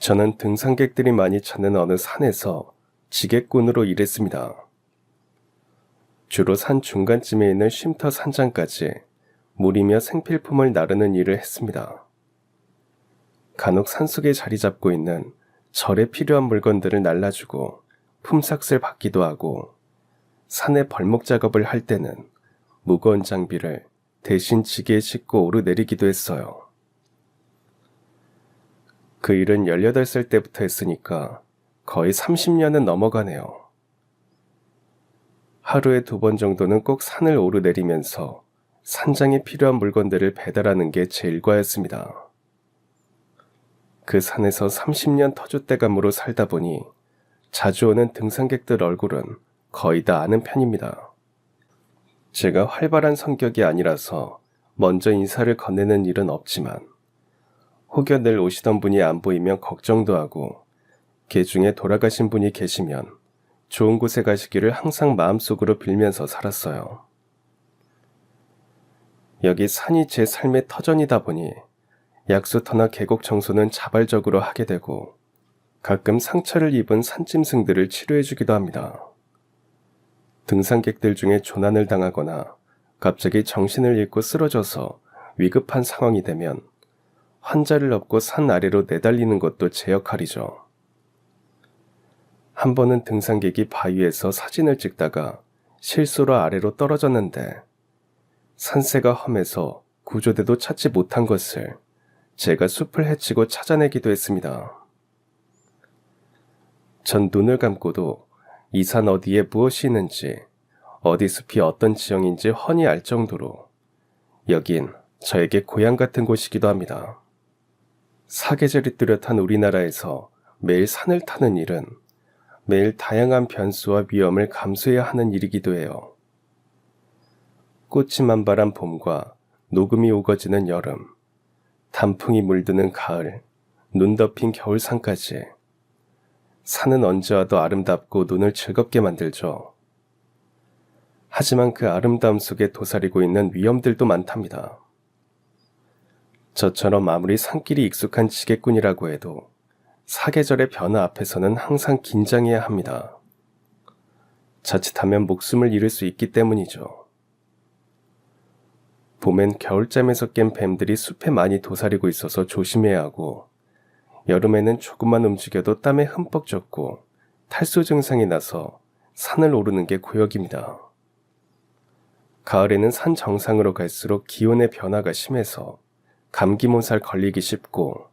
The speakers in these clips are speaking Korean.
저는 등산객들이 많이 찾는 어느 산에서 지게꾼으로 일했습니다. 주로 산 중간쯤에 있는 쉼터 산장까지 물이며 생필품을 나르는 일을 했습니다. 간혹 산속에 자리 잡고 있는 절에 필요한 물건들을 날라주고 품삯을 받기도 하고, 산에 벌목 작업을 할 때는 무거운 장비를 대신 지게에 싣고 오르내리기도 했어요. 그 일은 18살 때부터 했으니까 거의 30년은 넘어가네요. 하루에 2번 정도는 꼭 산을 오르내리면서 산장에 필요한 물건들을 배달하는 게 제 일과였습니다. 그 산에서 30년 터줏대감으로 살다 보니 자주 오는 등산객들 얼굴은 거의 다 아는 편입니다. 제가 활발한 성격이 아니라서 먼저 인사를 건네는 일은 없지만, 혹여 늘 오시던 분이 안 보이면 걱정도 하고, 개 중에 돌아가신 분이 계시면 좋은 곳에 가시기를 항상 마음속으로 빌면서 살았어요. 여기 산이 제 삶의 터전이다 보니 약수터나 계곡 청소는 자발적으로 하게 되고, 가끔 상처를 입은 산짐승들을 치료해주기도 합니다. 등산객들 중에 조난을 당하거나 갑자기 정신을 잃고 쓰러져서 위급한 상황이 되면 환자를 업고 산 아래로 내달리는 것도 제 역할이죠. 한 번은 등산객이 바위에서 사진을 찍다가 실수로 아래로 떨어졌는데, 산세가 험해서 구조대도 찾지 못한 것을 제가 숲을 헤치고 찾아내기도 했습니다. 전 눈을 감고도 이 산 어디에 무엇이 있는지, 어디 숲이 어떤 지형인지 훤히 알 정도로 여긴 저에게 고향 같은 곳이기도 합니다. 사계절이 뚜렷한 우리나라에서 매일 산을 타는 일은 매일 다양한 변수와 위험을 감수해야 하는 일이기도 해요. 꽃이 만발한 봄과 녹음이 우거지는 여름, 단풍이 물드는 가을, 눈 덮인 겨울산까지 산은 언제 와도 아름답고 눈을 즐겁게 만들죠. 하지만 그 아름다움 속에 도사리고 있는 위험들도 많답니다. 저처럼 아무리 산길이 익숙한 지게꾼이라고 해도 사계절의 변화 앞에서는 항상 긴장해야 합니다. 자칫하면 목숨을 잃을 수 있기 때문이죠. 봄엔 겨울잠에서 깬 뱀들이 숲에 많이 도사리고 있어서 조심해야 하고, 여름에는 조금만 움직여도 땀에 흠뻑 젖고 탈수 증상이 나서 산을 오르는 게 고역입니다. 가을에는 산 정상으로 갈수록 기온의 변화가 심해서 감기 몸살 걸리기 쉽고,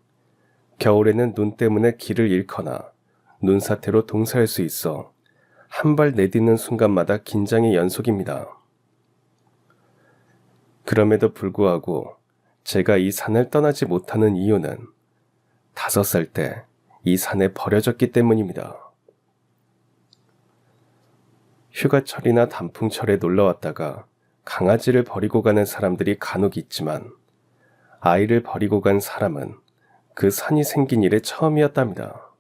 겨울에는 눈 때문에 길을 잃거나 눈사태로 동사할 수 있어 한 발 내딛는 순간마다 긴장의 연속입니다. 그럼에도 불구하고 제가 이 산을 떠나지 못하는 이유는 5살 때 이 산에 버려졌기 때문입니다. 휴가철이나 단풍철에 놀러왔다가 강아지를 버리고 가는 사람들이 간혹 있지만, 아이를 버리고 간 사람은 그 산이 생긴 일에 처음이었답니다.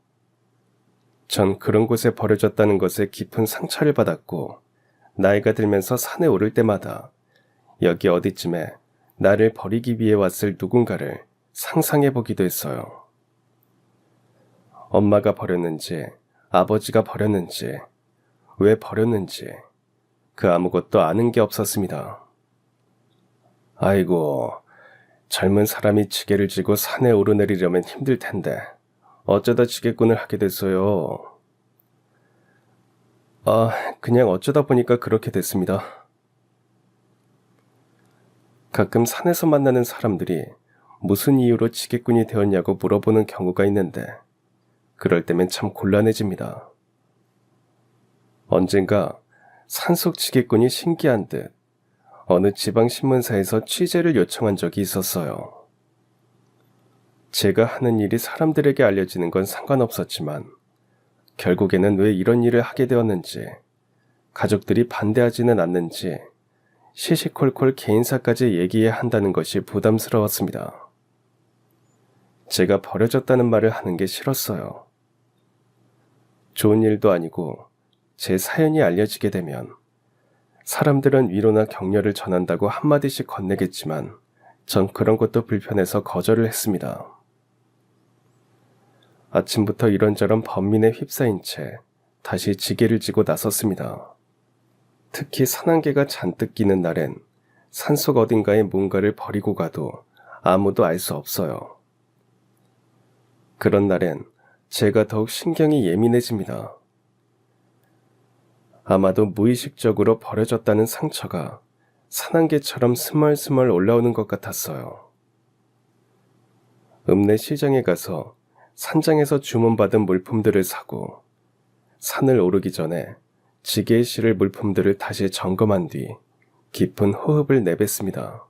전 그런 곳에 버려졌다는 것에 깊은 상처를 받았고, 나이가 들면서 산에 오를 때마다 여기 어디쯤에 나를 버리기 위해 왔을 누군가를 상상해 보기도 했어요. 엄마가 버렸는지, 아버지가 버렸는지, 왜 버렸는지 그 아무것도 아는 게 없었습니다. 아이고, 젊은 사람이 지게를 지고 산에 오르내리려면 힘들 텐데 어쩌다 지게꾼을 하게 됐어요. 그냥 어쩌다 보니까 그렇게 됐습니다. 가끔 산에서 만나는 사람들이 무슨 이유로 지게꾼이 되었냐고 물어보는 경우가 있는데, 그럴 때면 참 곤란해집니다. 언젠가 산속 지게꾼이 신기한 듯 어느 지방신문사에서 취재를 요청한 적이 있었어요. 제가 하는 일이 사람들에게 알려지는 건 상관없었지만, 결국에는 왜 이런 일을 하게 되었는지, 가족들이 반대하지는 않는지 시시콜콜 개인사까지 얘기해야 한다는 것이 부담스러웠습니다. 제가 버려졌다는 말을 하는 게 싫었어요. 좋은 일도 아니고 제 사연이 알려지게 되면 사람들은 위로나 격려를 전한다고 한마디씩 건네겠지만, 전 그런 것도 불편해서 거절을 했습니다. 아침부터 이런저런 번민에 휩싸인 채 다시 지게를 지고 나섰습니다. 특히 산안개가 잔뜩 끼는 날엔 산속 어딘가에 뭔가를 버리고 가도 아무도 알 수 없어요. 그런 날엔 제가 더욱 신경이 예민해집니다. 아마도 무의식적으로 버려졌다는 상처가 산안개처럼 스멀스멀 올라오는 것 같았어요. 읍내 시장에 가서 산장에서 주문받은 물품들을 사고 산을 오르기 전에 지게에 실을 물품들을 다시 점검한 뒤 깊은 호흡을 내뱉습니다.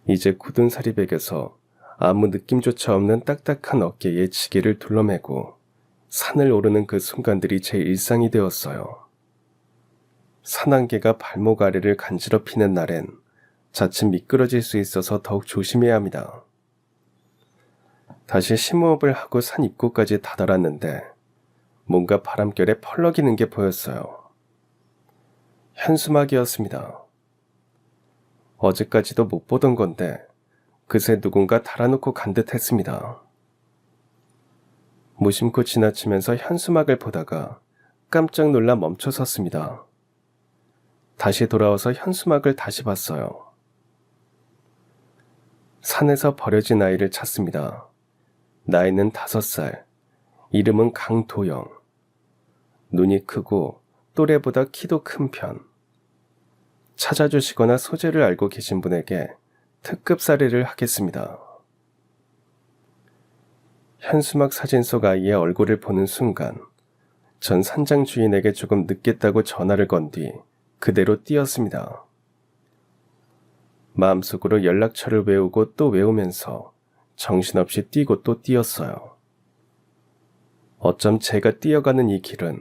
이제 굳은 살이 배겨서 아무 느낌조차 없는 딱딱한 어깨에 지게를 둘러매고 산을 오르는 그 순간들이 제 일상이 되었어요. 산안개가 발목 아래를 간지럽히는 날엔 자칫 미끄러질 수 있어서 더욱 조심해야 합니다. 다시 심호흡을 하고 산 입구까지 다다랐는데 뭔가 바람결에 펄럭이는 게 보였어요. 현수막이었습니다. 어제까지도 못 보던 건데 그새 누군가 달아놓고 간 듯 했습니다. 무심코 지나치면서 현수막을 보다가 깜짝 놀라 멈춰 섰습니다. 다시 돌아와서 현수막을 다시 봤어요. 산에서 버려진 아이를 찾습니다. 나이는 5살, 이름은 강도영. 눈이 크고 또래보다 키도 큰 편. 찾아주시거나 소재를 알고 계신 분에게 특급 사례를 하겠습니다. 현수막 사진 속 아이의 얼굴을 보는 순간 전 산장 주인에게 조금 늦겠다고 전화를 건 뒤 그대로 뛰었습니다. 마음속으로 연락처를 외우고 또 외우면서 정신없이 뛰고 또 뛰었어요. 어쩜 제가 뛰어가는 이 길은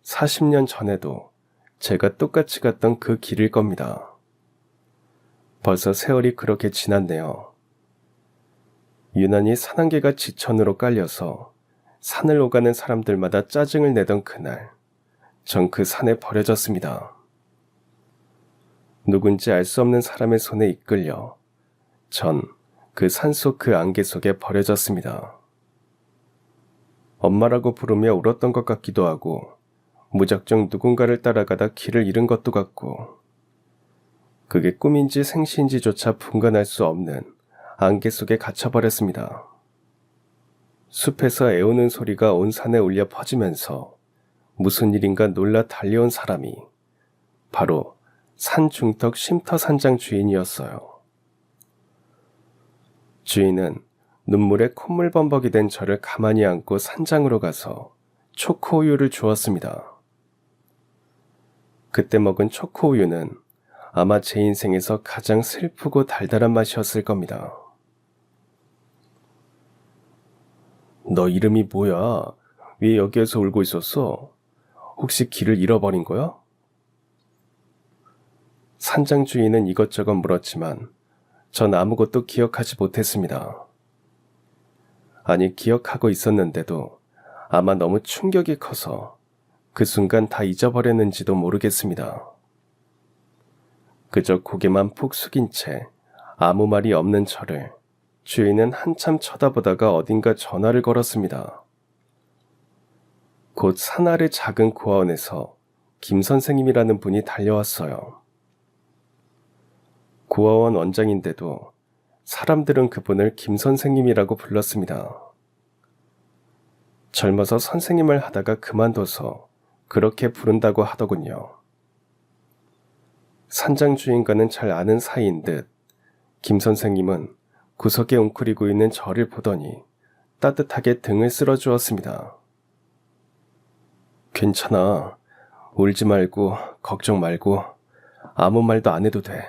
40년 전에도 제가 똑같이 갔던 그 길일 겁니다. 벌써 세월이 그렇게 지났네요. 유난히 산안개가 지천으로 깔려서 산을 오가는 사람들마다 짜증을 내던 그날, 전 그 산에 버려졌습니다. 누군지 알 수 없는 사람의 손에 이끌려 전 그 산속 그 안개 속에 버려졌습니다. 엄마라고 부르며 울었던 것 같기도 하고 무작정 누군가를 따라가다 길을 잃은 것도 같고 그게 꿈인지 생시인지조차 분간할 수 없는 안개 속에 갇혀버렸습니다. 숲에서 애우는 소리가 온 산에 울려 퍼지면서 무슨 일인가 놀라 달려온 사람이 바로 산 중턱 쉼터 산장 주인이었어요. 주인은 눈물에 콧물범벅이 된 저를 가만히 안고 산장으로 가서 초코우유를 주었습니다. 그때 먹은 초코우유는 아마 제 인생에서 가장 슬프고 달달한 맛이었을 겁니다. 너 이름이 뭐야? 왜 여기에서 울고 있었어? 혹시 길을 잃어버린 거야? 산장 주인은 이것저것 물었지만 전 아무것도 기억하지 못했습니다. 아니, 기억하고 있었는데도 아마 너무 충격이 커서 그 순간 다 잊어버렸는지도 모르겠습니다. 그저 고개만 푹 숙인 채 아무 말이 없는 저를 주인은 한참 쳐다보다가 어딘가 전화를 걸었습니다. 곧 산 아래 작은 고아원에서 김 선생님이라는 분이 달려왔어요. 고아원 원장인데도 사람들은 그분을 김 선생님이라고 불렀습니다. 젊어서 선생님을 하다가 그만둬서 그렇게 부른다고 하더군요. 산장 주인과는 잘 아는 사이인 듯 김 선생님은 구석에 웅크리고 있는 저를 보더니 따뜻하게 등을 쓸어주었습니다. 괜찮아. 울지 말고 걱정 말고 아무 말도 안 해도 돼.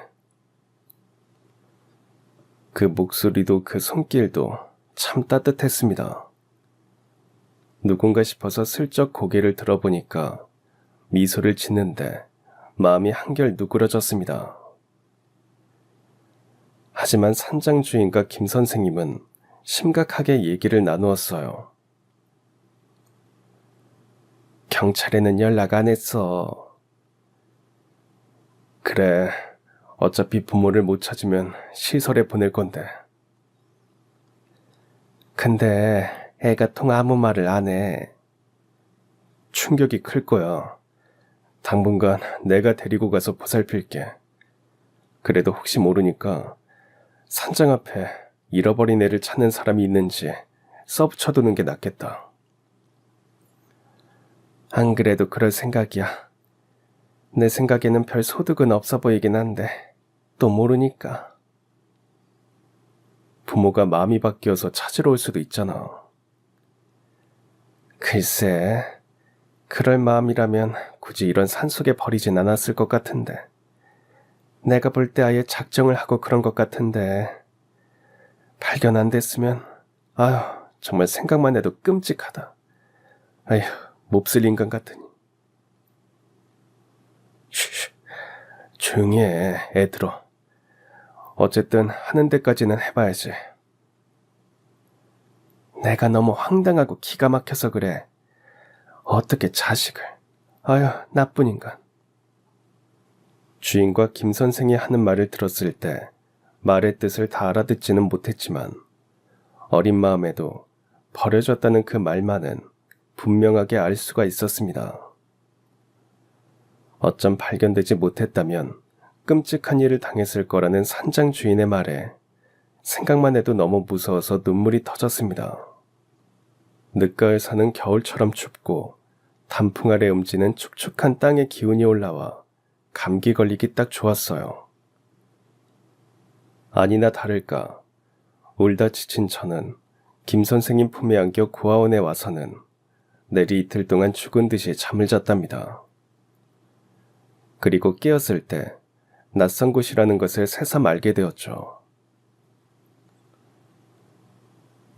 그 목소리도 그 손길도 참 따뜻했습니다. 누군가 싶어서 슬쩍 고개를 들어보니까 미소를 짓는데 마음이 한결 누그러졌습니다. 하지만 산장 주인과 김 선생님은 심각하게 얘기를 나누었어요. 경찰에는 연락 안 했어. 그래, 어차피 부모를 못 찾으면 시설에 보낼 건데. 근데 애가 통 아무 말을 안 해. 충격이 클 거야. 당분간 내가 데리고 가서 보살필게. 그래도 혹시 모르니까 산장 앞에 잃어버린 애를 찾는 사람이 있는지 써붙여두는 게 낫겠다. 안 그래도 그럴 생각이야. 내 생각에는 별 소득은 없어 보이긴 한데 또 모르니까. 부모가 마음이 바뀌어서 찾으러 올 수도 있잖아. 글쎄, 그럴 마음이라면 굳이 이런 산속에 버리진 않았을 것 같은데. 내가 볼 때 아예 작정을 하고 그런 것 같은데. 발견 안 됐으면 아휴 정말 생각만 해도 끔찍하다. 아휴 몹쓸 인간 같으니. 쉬쉬, 조용히 해. 애 들어. 어쨌든 하는 데까지는 해봐야지. 내가 너무 황당하고 기가 막혀서 그래. 어떻게 자식을. 아휴 나쁜 인간. 주인과 김 선생이 하는 말을 들었을 때 말의 뜻을 다 알아듣지는 못했지만 어린 마음에도 버려졌다는 그 말만은 분명하게 알 수가 있었습니다. 어쩜 발견되지 못했다면 끔찍한 일을 당했을 거라는 산장 주인의 말에 생각만 해도 너무 무서워서 눈물이 터졌습니다. 늦가을 사는 겨울처럼 춥고 단풍 아래 음지는 축축한 땅의 기운이 올라와 감기 걸리기 딱 좋았어요. 아니나 다를까 울다 지친 저는 김 선생님 품에 안겨 고아원에 와서는 내리 이틀 동안 죽은 듯이 잠을 잤답니다. 그리고 깨었을 때 낯선 곳이라는 것을 새삼 알게 되었죠.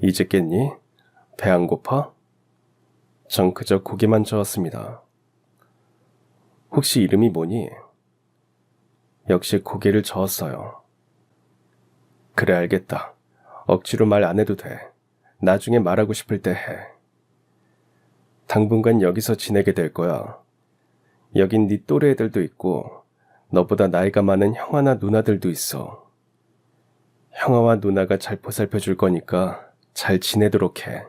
이제 깼니? 배 안 고파? 전 그저 고개만 저었습니다. 혹시 이름이 뭐니? 역시 고개를 저었어요. 그래 알겠다. 억지로 말 안 해도 돼. 나중에 말하고 싶을 때 해. 당분간 여기서 지내게 될 거야. 여긴 네 또래 애들도 있고 너보다 나이가 많은 형아나 누나들도 있어. 형아와 누나가 잘 보살펴 줄 거니까 잘 지내도록 해.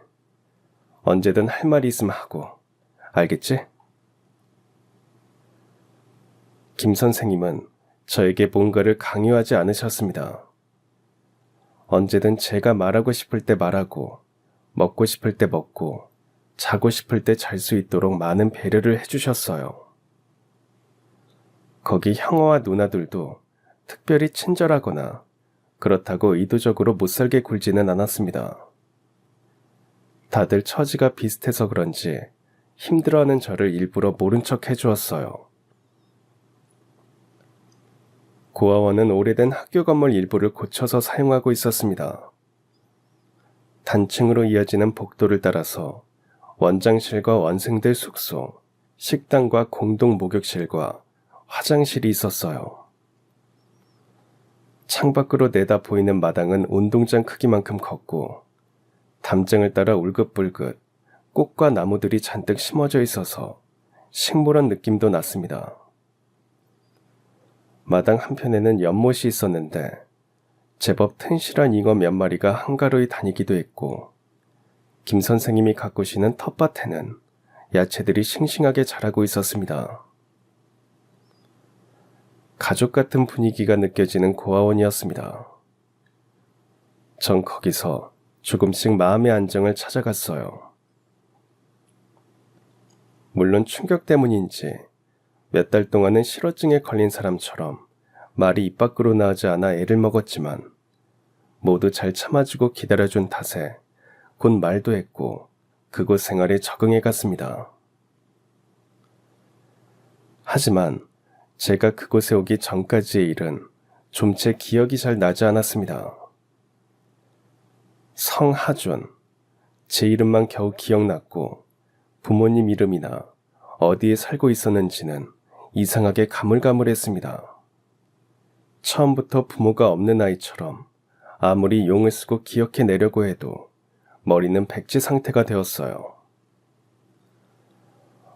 언제든 할 말이 있으면 하고. 알겠지? 김 선생님은 저에게 뭔가를 강요하지 않으셨습니다. 언제든 제가 말하고 싶을 때 말하고, 먹고 싶을 때 먹고, 자고 싶을 때 잘 수 있도록 많은 배려를 해주셨어요. 거기 형아와 누나들도 특별히 친절하거나 그렇다고 의도적으로 못살게 굴지는 않았습니다. 다들 처지가 비슷해서 그런지 힘들어하는 저를 일부러 모른 척 해주었어요. 고아원은 오래된 학교 건물 일부를 고쳐서 사용하고 있었습니다. 단층으로 이어지는 복도를 따라서 원장실과 원생들 숙소, 식당과 공동 목욕실과 화장실이 있었어요. 창밖으로 내다 보이는 마당은 운동장 크기만큼 컸고 담장을 따라 울긋불긋 꽃과 나무들이 잔뜩 심어져 있어서 식물원 느낌도 났습니다. 마당 한편에는 연못이 있었는데 제법 튼실한 잉어 몇 마리가 한가로이 다니기도 했고 김 선생님이 가꾸시는 텃밭에는 야채들이 싱싱하게 자라고 있었습니다. 가족 같은 분위기가 느껴지는 고아원이었습니다. 전 거기서 조금씩 마음의 안정을 찾아갔어요. 물론 충격 때문인지 몇 달 동안은 실어증에 걸린 사람처럼 말이 입 밖으로 나오지 않아 애를 먹었지만 모두 잘 참아주고 기다려준 탓에 곧 말도 했고 그곳 생활에 적응해 갔습니다. 하지만 제가 그곳에 오기 전까지의 일은 좀 제 기억이 잘 나지 않았습니다. 성하준, 제 이름만 겨우 기억났고 부모님 이름이나 어디에 살고 있었는지는 이상하게 가물가물했습니다. 처음부터 부모가 없는 아이처럼 아무리 용을 쓰고 기억해내려고 해도 머리는 백지 상태가 되었어요.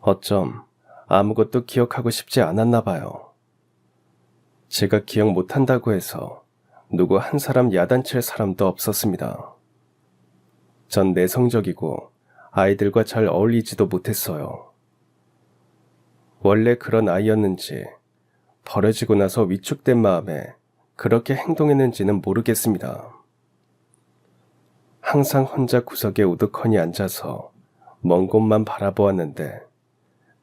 어쩜 아무것도 기억하고 싶지 않았나 봐요. 제가 기억 못한다고 해서 누구 한 사람 야단칠 사람도 없었습니다. 전 내성적이고 아이들과 잘 어울리지도 못했어요. 원래 그런 아이였는지 버려지고 나서 위축된 마음에 그렇게 행동했는지는 모르겠습니다. 항상 혼자 구석에 우두커니 앉아서 먼 곳만 바라보았는데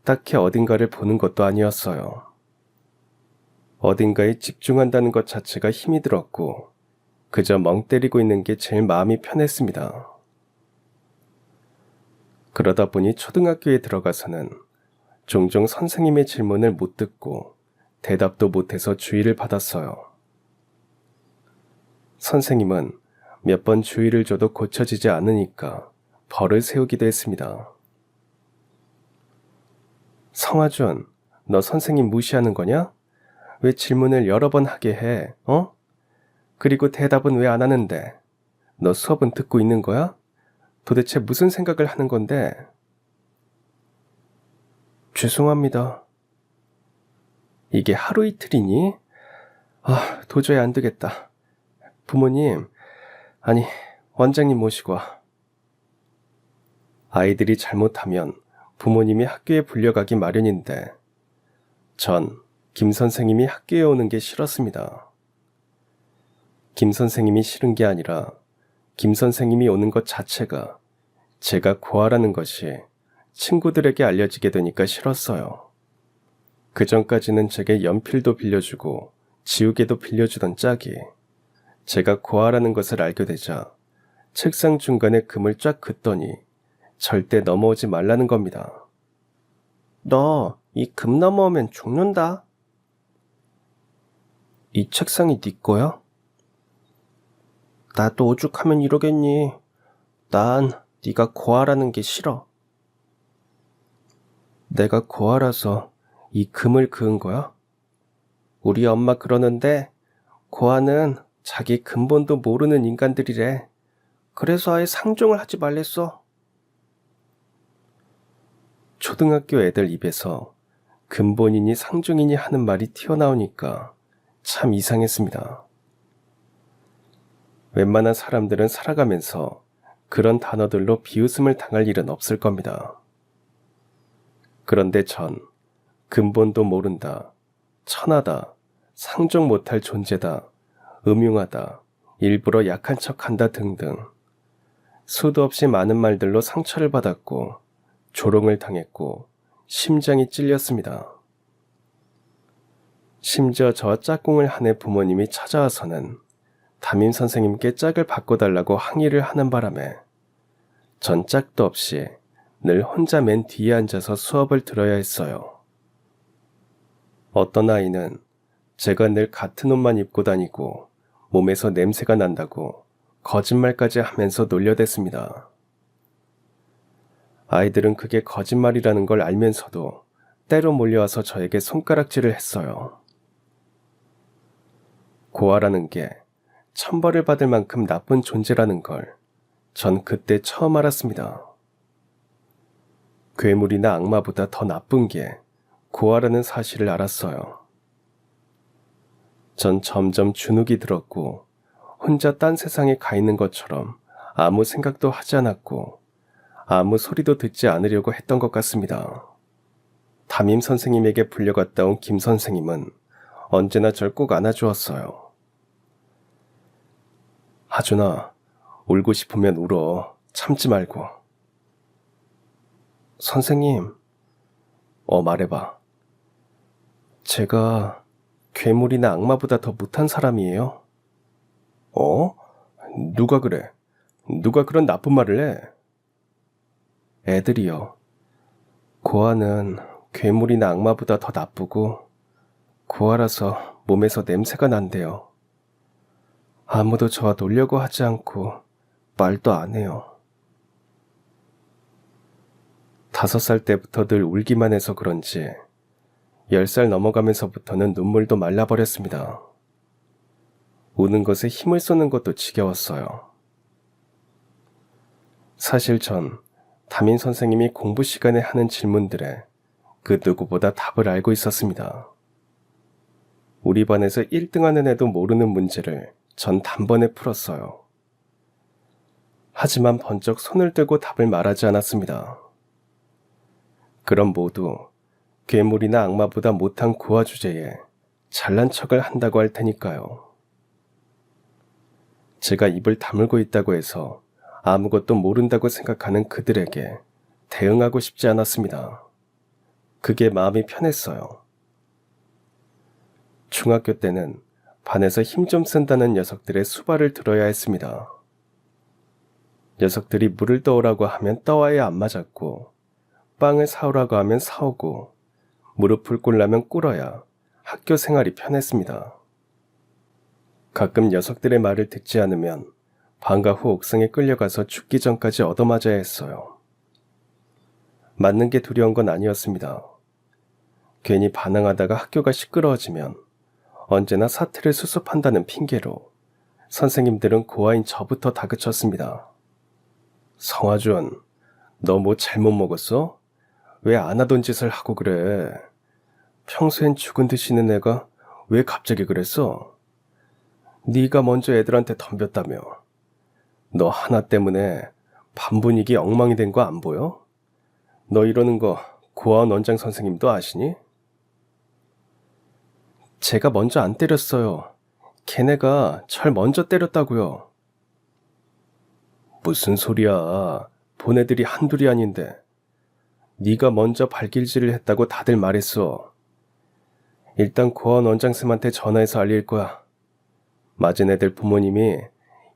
딱히 어딘가를 보는 것도 아니었어요. 어딘가에 집중한다는 것 자체가 힘이 들었고 그저 멍 때리고 있는 게 제일 마음이 편했습니다. 그러다 보니 초등학교에 들어가서는 종종 선생님의 질문을 못 듣고 대답도 못해서 주의를 받았어요. 선생님은 몇 번 주의를 줘도 고쳐지지 않으니까 벌을 세우기도 했습니다. 성아준, 너 선생님 무시하는 거냐? 왜 질문을 여러 번 하게 해, 어? 그리고 대답은 왜 안 하는데? 너 수업은 듣고 있는 거야? 도대체 무슨 생각을 하는 건데? 죄송합니다. 이게 하루 이틀이니? 도저히 안 되겠다. 부모님, 아니, 원장님 모시고 와. 아이들이 잘못하면 부모님이 학교에 불려가기 마련인데 전 김 선생님이 학교에 오는 게 싫었습니다. 김 선생님이 싫은 게 아니라 김 선생님이 오는 것 자체가 제가 고아라는 것이 친구들에게 알려지게 되니까 싫었어요. 그 전까지는 제게 연필도 빌려주고 지우개도 빌려주던 짝이 제가 고아라는 것을 알게 되자 책상 중간에 금을 쫙 긋더니 절대 넘어오지 말라는 겁니다. 너 이 금 넘어오면 죽는다. 이 책상이 네 거야? 나도 오죽하면 이러겠니. 난 네가 고아라는 게 싫어. 내가 고아라서 이 금을 그은 거야? 우리 엄마 그러는데 고아는 자기 근본도 모르는 인간들이래. 그래서 아예 상종을 하지 말랬어. 초등학교 애들 입에서 근본이니 상종이니 하는 말이 튀어나오니까 참 이상했습니다. 웬만한 사람들은 살아가면서 그런 단어들로 비웃음을 당할 일은 없을 겁니다. 그런데 전 근본도 모른다, 천하다, 상종 못할 존재다, 음흉하다, 일부러 약한 척한다 등등 수도 없이 많은 말들로 상처를 받았고 조롱을 당했고 심장이 찔렸습니다. 심지어 저와 짝꿍을 한 해 부모님이 찾아와서는 담임 선생님께 짝을 바꿔달라고 항의를 하는 바람에 전 짝도 없이 늘 혼자 맨 뒤에 앉아서 수업을 들어야 했어요. 어떤 아이는 제가 늘 같은 옷만 입고 다니고 몸에서 냄새가 난다고 거짓말까지 하면서 놀려댔습니다. 아이들은 그게 거짓말이라는 걸 알면서도 때로 몰려와서 저에게 손가락질을 했어요. 고아라는 게 천벌을 받을 만큼 나쁜 존재라는 걸 전 그때 처음 알았습니다. 괴물이나 악마보다 더 나쁜 게 고아라는 사실을 알았어요. 전 점점 주눅이 들었고 혼자 딴 세상에 가 있는 것처럼 아무 생각도 하지 않았고 아무 소리도 듣지 않으려고 했던 것 같습니다. 담임 선생님에게 불려갔다 온 김 선생님은 언제나 절 꼭 안아주었어요. 하준아, 울고 싶으면 울어. 참지 말고. 선생님, 말해봐. 제가 괴물이나 악마보다 더 못한 사람이에요? 누가 그래? 누가 그런 나쁜 말을 해? 애들이요. 고아는 괴물이나 악마보다 더 나쁘고 고아라서 몸에서 냄새가 난대요. 아무도 저와 놀려고 하지 않고 말도 안 해요. 5살 때부터 늘 울기만 해서 그런지 10살 넘어가면서부터는 눈물도 말라버렸습니다. 우는 것에 힘을 쏟는 것도 지겨웠어요. 사실 전 담임 선생님이 공부 시간에 하는 질문들에 그 누구보다 답을 알고 있었습니다. 우리 반에서 1등하는 애도 모르는 문제를 전 단번에 풀었어요. 하지만 번쩍 손을 들고 답을 말하지 않았습니다. 그럼 모두 괴물이나 악마보다 못한 고아 주제에 잘난 척을 한다고 할 테니까요. 제가 입을 다물고 있다고 해서 아무것도 모른다고 생각하는 그들에게 대응하고 싶지 않았습니다. 그게 마음이 편했어요. 중학교 때는 반에서 힘 좀 쓴다는 녀석들의 수발을 들어야 했습니다. 녀석들이 물을 떠오라고 하면 떠와야 안 맞았고, 빵을 사오라고 하면 사오고, 무릎을 꿇으려면 꿇어야 학교 생활이 편했습니다. 가끔 녀석들의 말을 듣지 않으면 방과 후 옥상에 끌려가서 죽기 전까지 얻어맞아야 했어요. 맞는 게 두려운 건 아니었습니다. 괜히 반항하다가 학교가 시끄러워지면 언제나 사태를 수습한다는 핑계로 선생님들은 고아인 저부터 다그쳤습니다. 성화준, 너 뭐 잘못 먹었어? 왜 안 하던 짓을 하고 그래? 평소엔 죽은 듯이 있는 애가 왜 갑자기 그랬어? 네가 먼저 애들한테 덤볐다며. 너 하나 때문에 반 분위기 엉망이 된 거 안 보여? 너 이러는 거 고아원 원장 선생님도 아시니? 제가 먼저 안 때렸어요. 걔네가 절 먼저 때렸다고요. 무슨 소리야. 본 애들이 한둘이 아닌데. 네가 먼저 발길질을 했다고 다들 말했어. 일단 고아원 원장쌤한테 전화해서 알릴 거야. 맞은 애들 부모님이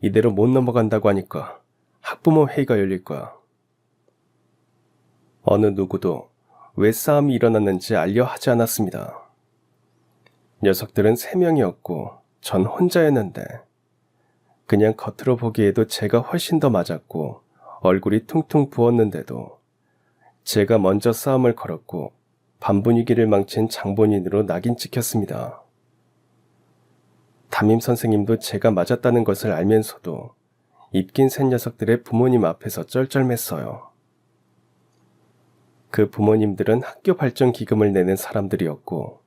이대로 못 넘어간다고 하니까 학부모 회의가 열릴 거야. 어느 누구도 왜 싸움이 일어났는지 알려 하지 않았습니다. 녀석들은 3명이었고 전 혼자였는데 그냥 겉으로 보기에도 제가 훨씬 더 맞았고 얼굴이 퉁퉁 부었는데도 제가 먼저 싸움을 걸었고 반 분위기를 망친 장본인으로 낙인 찍혔습니다. 담임 선생님도 제가 맞았다는 것을 알면서도 입긴 센 녀석들의 부모님 앞에서 쩔쩔맸어요. 그 부모님들은 학교 발전 기금을 내는 사람들이었고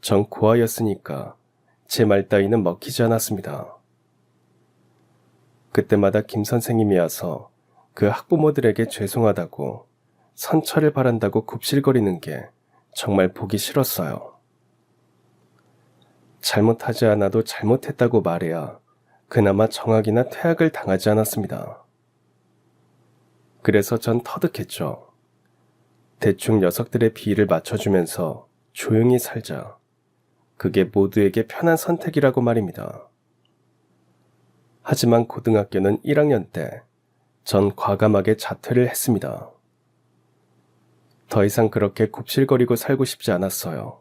전 고아였으니까 제 말 따위는 먹히지 않았습니다. 그때마다 김 선생님이 와서 그 학부모들에게 죄송하다고 선처를 바란다고 굽실거리는 게 정말 보기 싫었어요. 잘못하지 않아도 잘못했다고 말해야 그나마 정학이나 퇴학을 당하지 않았습니다. 그래서 전 터득했죠. 대충 녀석들의 비위를 맞춰주면서 조용히 살자. 그게 모두에게 편한 선택이라고 말입니다. 하지만 고등학교는 1학년 때 전 과감하게 자퇴를 했습니다. 더 이상 그렇게 굽실거리고 살고 싶지 않았어요.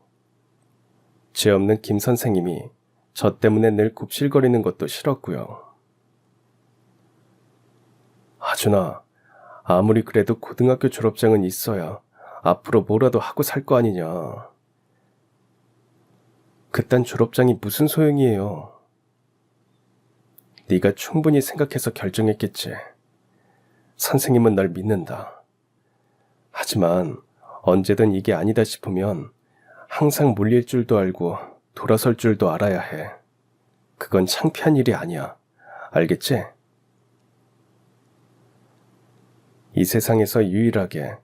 죄 없는 김 선생님이 저 때문에 늘 굽실거리는 것도 싫었고요. 하준아, 아무리 그래도 고등학교 졸업장은 있어야 앞으로 뭐라도 하고 살 거 아니냐. 그딴 졸업장이 무슨 소용이에요. 네가 충분히 생각해서 결정했겠지. 선생님은 널 믿는다. 하지만 언제든 이게 아니다 싶으면 항상 물릴 줄도 알고 돌아설 줄도 알아야 해. 그건 창피한 일이 아니야. 알겠지? 이 세상에서 유일하게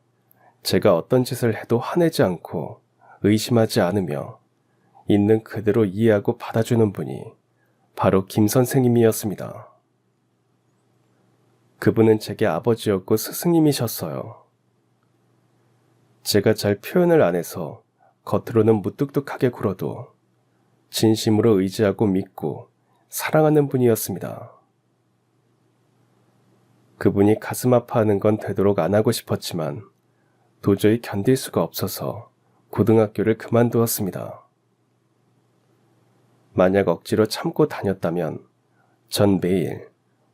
제가 어떤 짓을 해도 화내지 않고 의심하지 않으며 있는 그대로 이해하고 받아주는 분이 바로 김 선생님이었습니다. 그분은 제게 아버지였고 스승님이셨어요. 제가 잘 표현을 안 해서 겉으로는 무뚝뚝하게 굴어도 진심으로 의지하고 믿고 사랑하는 분이었습니다. 그분이 가슴 아파하는 건 되도록 안 하고 싶었지만 도저히 견딜 수가 없어서 고등학교를 그만두었습니다. 만약 억지로 참고 다녔다면 전 매일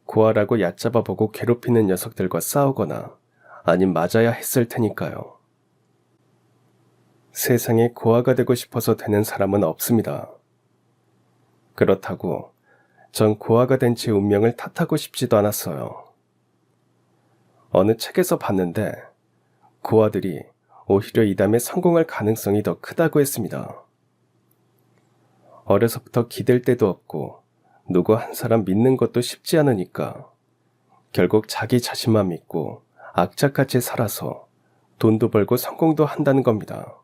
고아라고 얕잡아보고 괴롭히는 녀석들과 싸우거나 아님 맞아야 했을 테니까요. 세상에 고아가 되고 싶어서 되는 사람은 없습니다. 그렇다고 전 고아가 된 제 운명을 탓하고 싶지도 않았어요. 어느 책에서 봤는데 고아들이 오히려 이 다음에 성공할 가능성이 더 크다고 했습니다. 어려서부터 기댈 데도 없고 누구 한 사람 믿는 것도 쉽지 않으니까 결국 자기 자신만 믿고 악착같이 살아서 돈도 벌고 성공도 한다는 겁니다.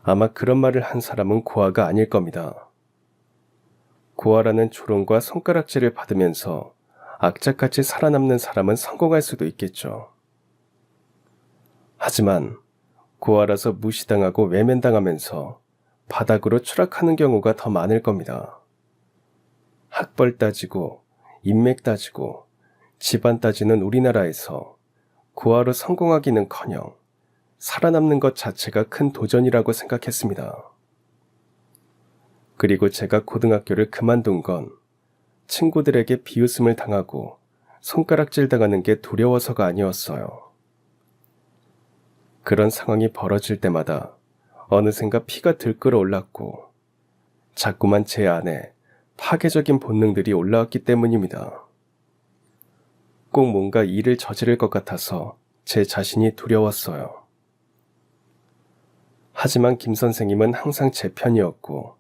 아마 그런 말을 한 사람은 고아가 아닐 겁니다. 고아라는 조롱과 손가락질을 받으면서 악착같이 살아남는 사람은 성공할 수도 있겠죠. 하지만 고아라서 무시당하고 외면당하면서 바닥으로 추락하는 경우가 더 많을 겁니다. 학벌 따지고 인맥 따지고 집안 따지는 우리나라에서 고아로 성공하기는커녕 살아남는 것 자체가 큰 도전이라고 생각했습니다. 그리고 제가 고등학교를 그만둔 건 친구들에게 비웃음을 당하고 손가락질 당하는 게 두려워서가 아니었어요. 그런 상황이 벌어질 때마다 어느샌가 피가 들끓어 올랐고 자꾸만 제 안에 파괴적인 본능들이 올라왔기 때문입니다. 꼭 뭔가 일을 저지를 것 같아서 제 자신이 두려웠어요. 하지만 김 선생님은 항상 제 편이었고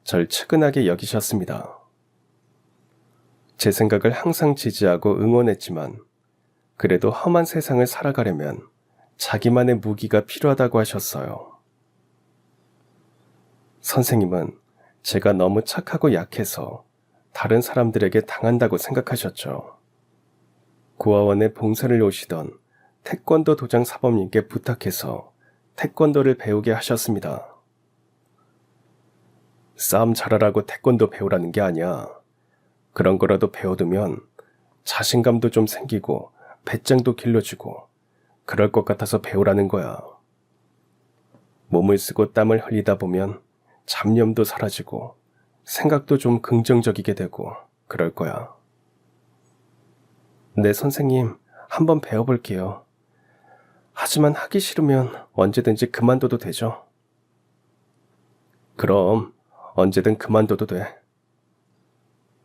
절 측은하게 여기셨습니다. 제 생각을 항상 지지하고 응원했지만 그래도 험한 세상을 살아가려면 자기만의 무기가 필요하다고 하셨어요. 선생님은 제가 너무 착하고 약해서 다른 사람들에게 당한다고 생각하셨죠. 고아원에 봉사를 오시던 태권도 도장 사범님께 부탁해서 태권도를 배우게 하셨습니다. 싸움 잘하라고 태권도 배우라는 게 아니야. 그런 거라도 배워두면 자신감도 좀 생기고 배짱도 길러지고 그럴 것 같아서 배우라는 거야. 몸을 쓰고 땀을 흘리다 보면 잡념도 사라지고 생각도 좀 긍정적이게 되고 그럴 거야. 네, 선생님, 한번 배워볼게요. 하지만 하기 싫으면 언제든지 그만둬도 되죠? 그럼 언제든 그만둬도 돼.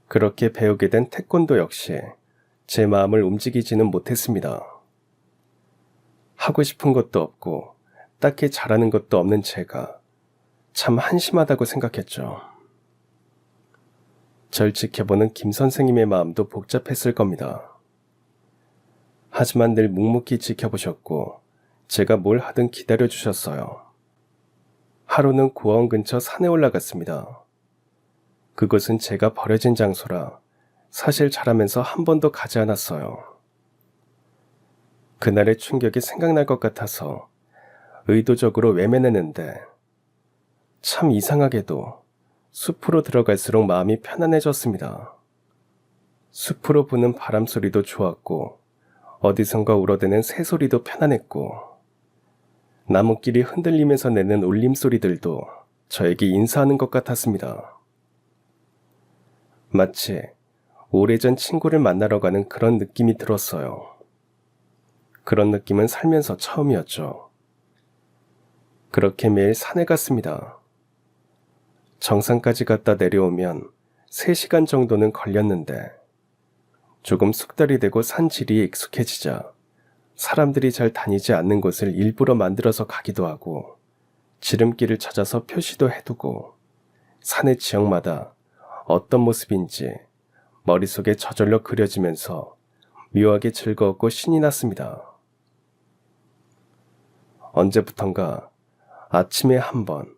그렇게 배우게 된 태권도 역시 제 마음을 움직이지는 못했습니다. 하고 싶은 것도 없고 딱히 잘하는 것도 없는 제가 참 한심하다고 생각했죠. 절 지켜보는 김 선생님의 마음도 복잡했을 겁니다. 하지만 늘 묵묵히 지켜보셨고 제가 뭘 하든 기다려주셨어요. 하루는 고아원 근처 산에 올라갔습니다. 그곳은 제가 버려진 장소라 사실 자라면서 한 번도 가지 않았어요. 그날의 충격이 생각날 것 같아서 의도적으로 외면했는데 참 이상하게도 숲으로 들어갈수록 마음이 편안해졌습니다. 숲으로 부는 바람 소리도 좋았고 어디선가 울어대는 새소리도 편안했고 나무끼리 흔들리면서 내는 울림소리들도 저에게 인사하는 것 같았습니다. 마치 오래전 친구를 만나러 가는 그런 느낌이 들었어요. 그런 느낌은 살면서 처음이었죠. 그렇게 매일 산에 갔습니다. 정상까지 갔다 내려오면 3시간 정도는 걸렸는데 조금 숙달이 되고 산지리에 익숙해지자 사람들이 잘 다니지 않는 곳을 일부러 만들어서 가기도 하고 지름길을 찾아서 표시도 해두고 산의 지역마다 어떤 모습인지 머릿속에 저절로 그려지면서 묘하게 즐거웠고 신이 났습니다. 언제부턴가 아침에 한 번,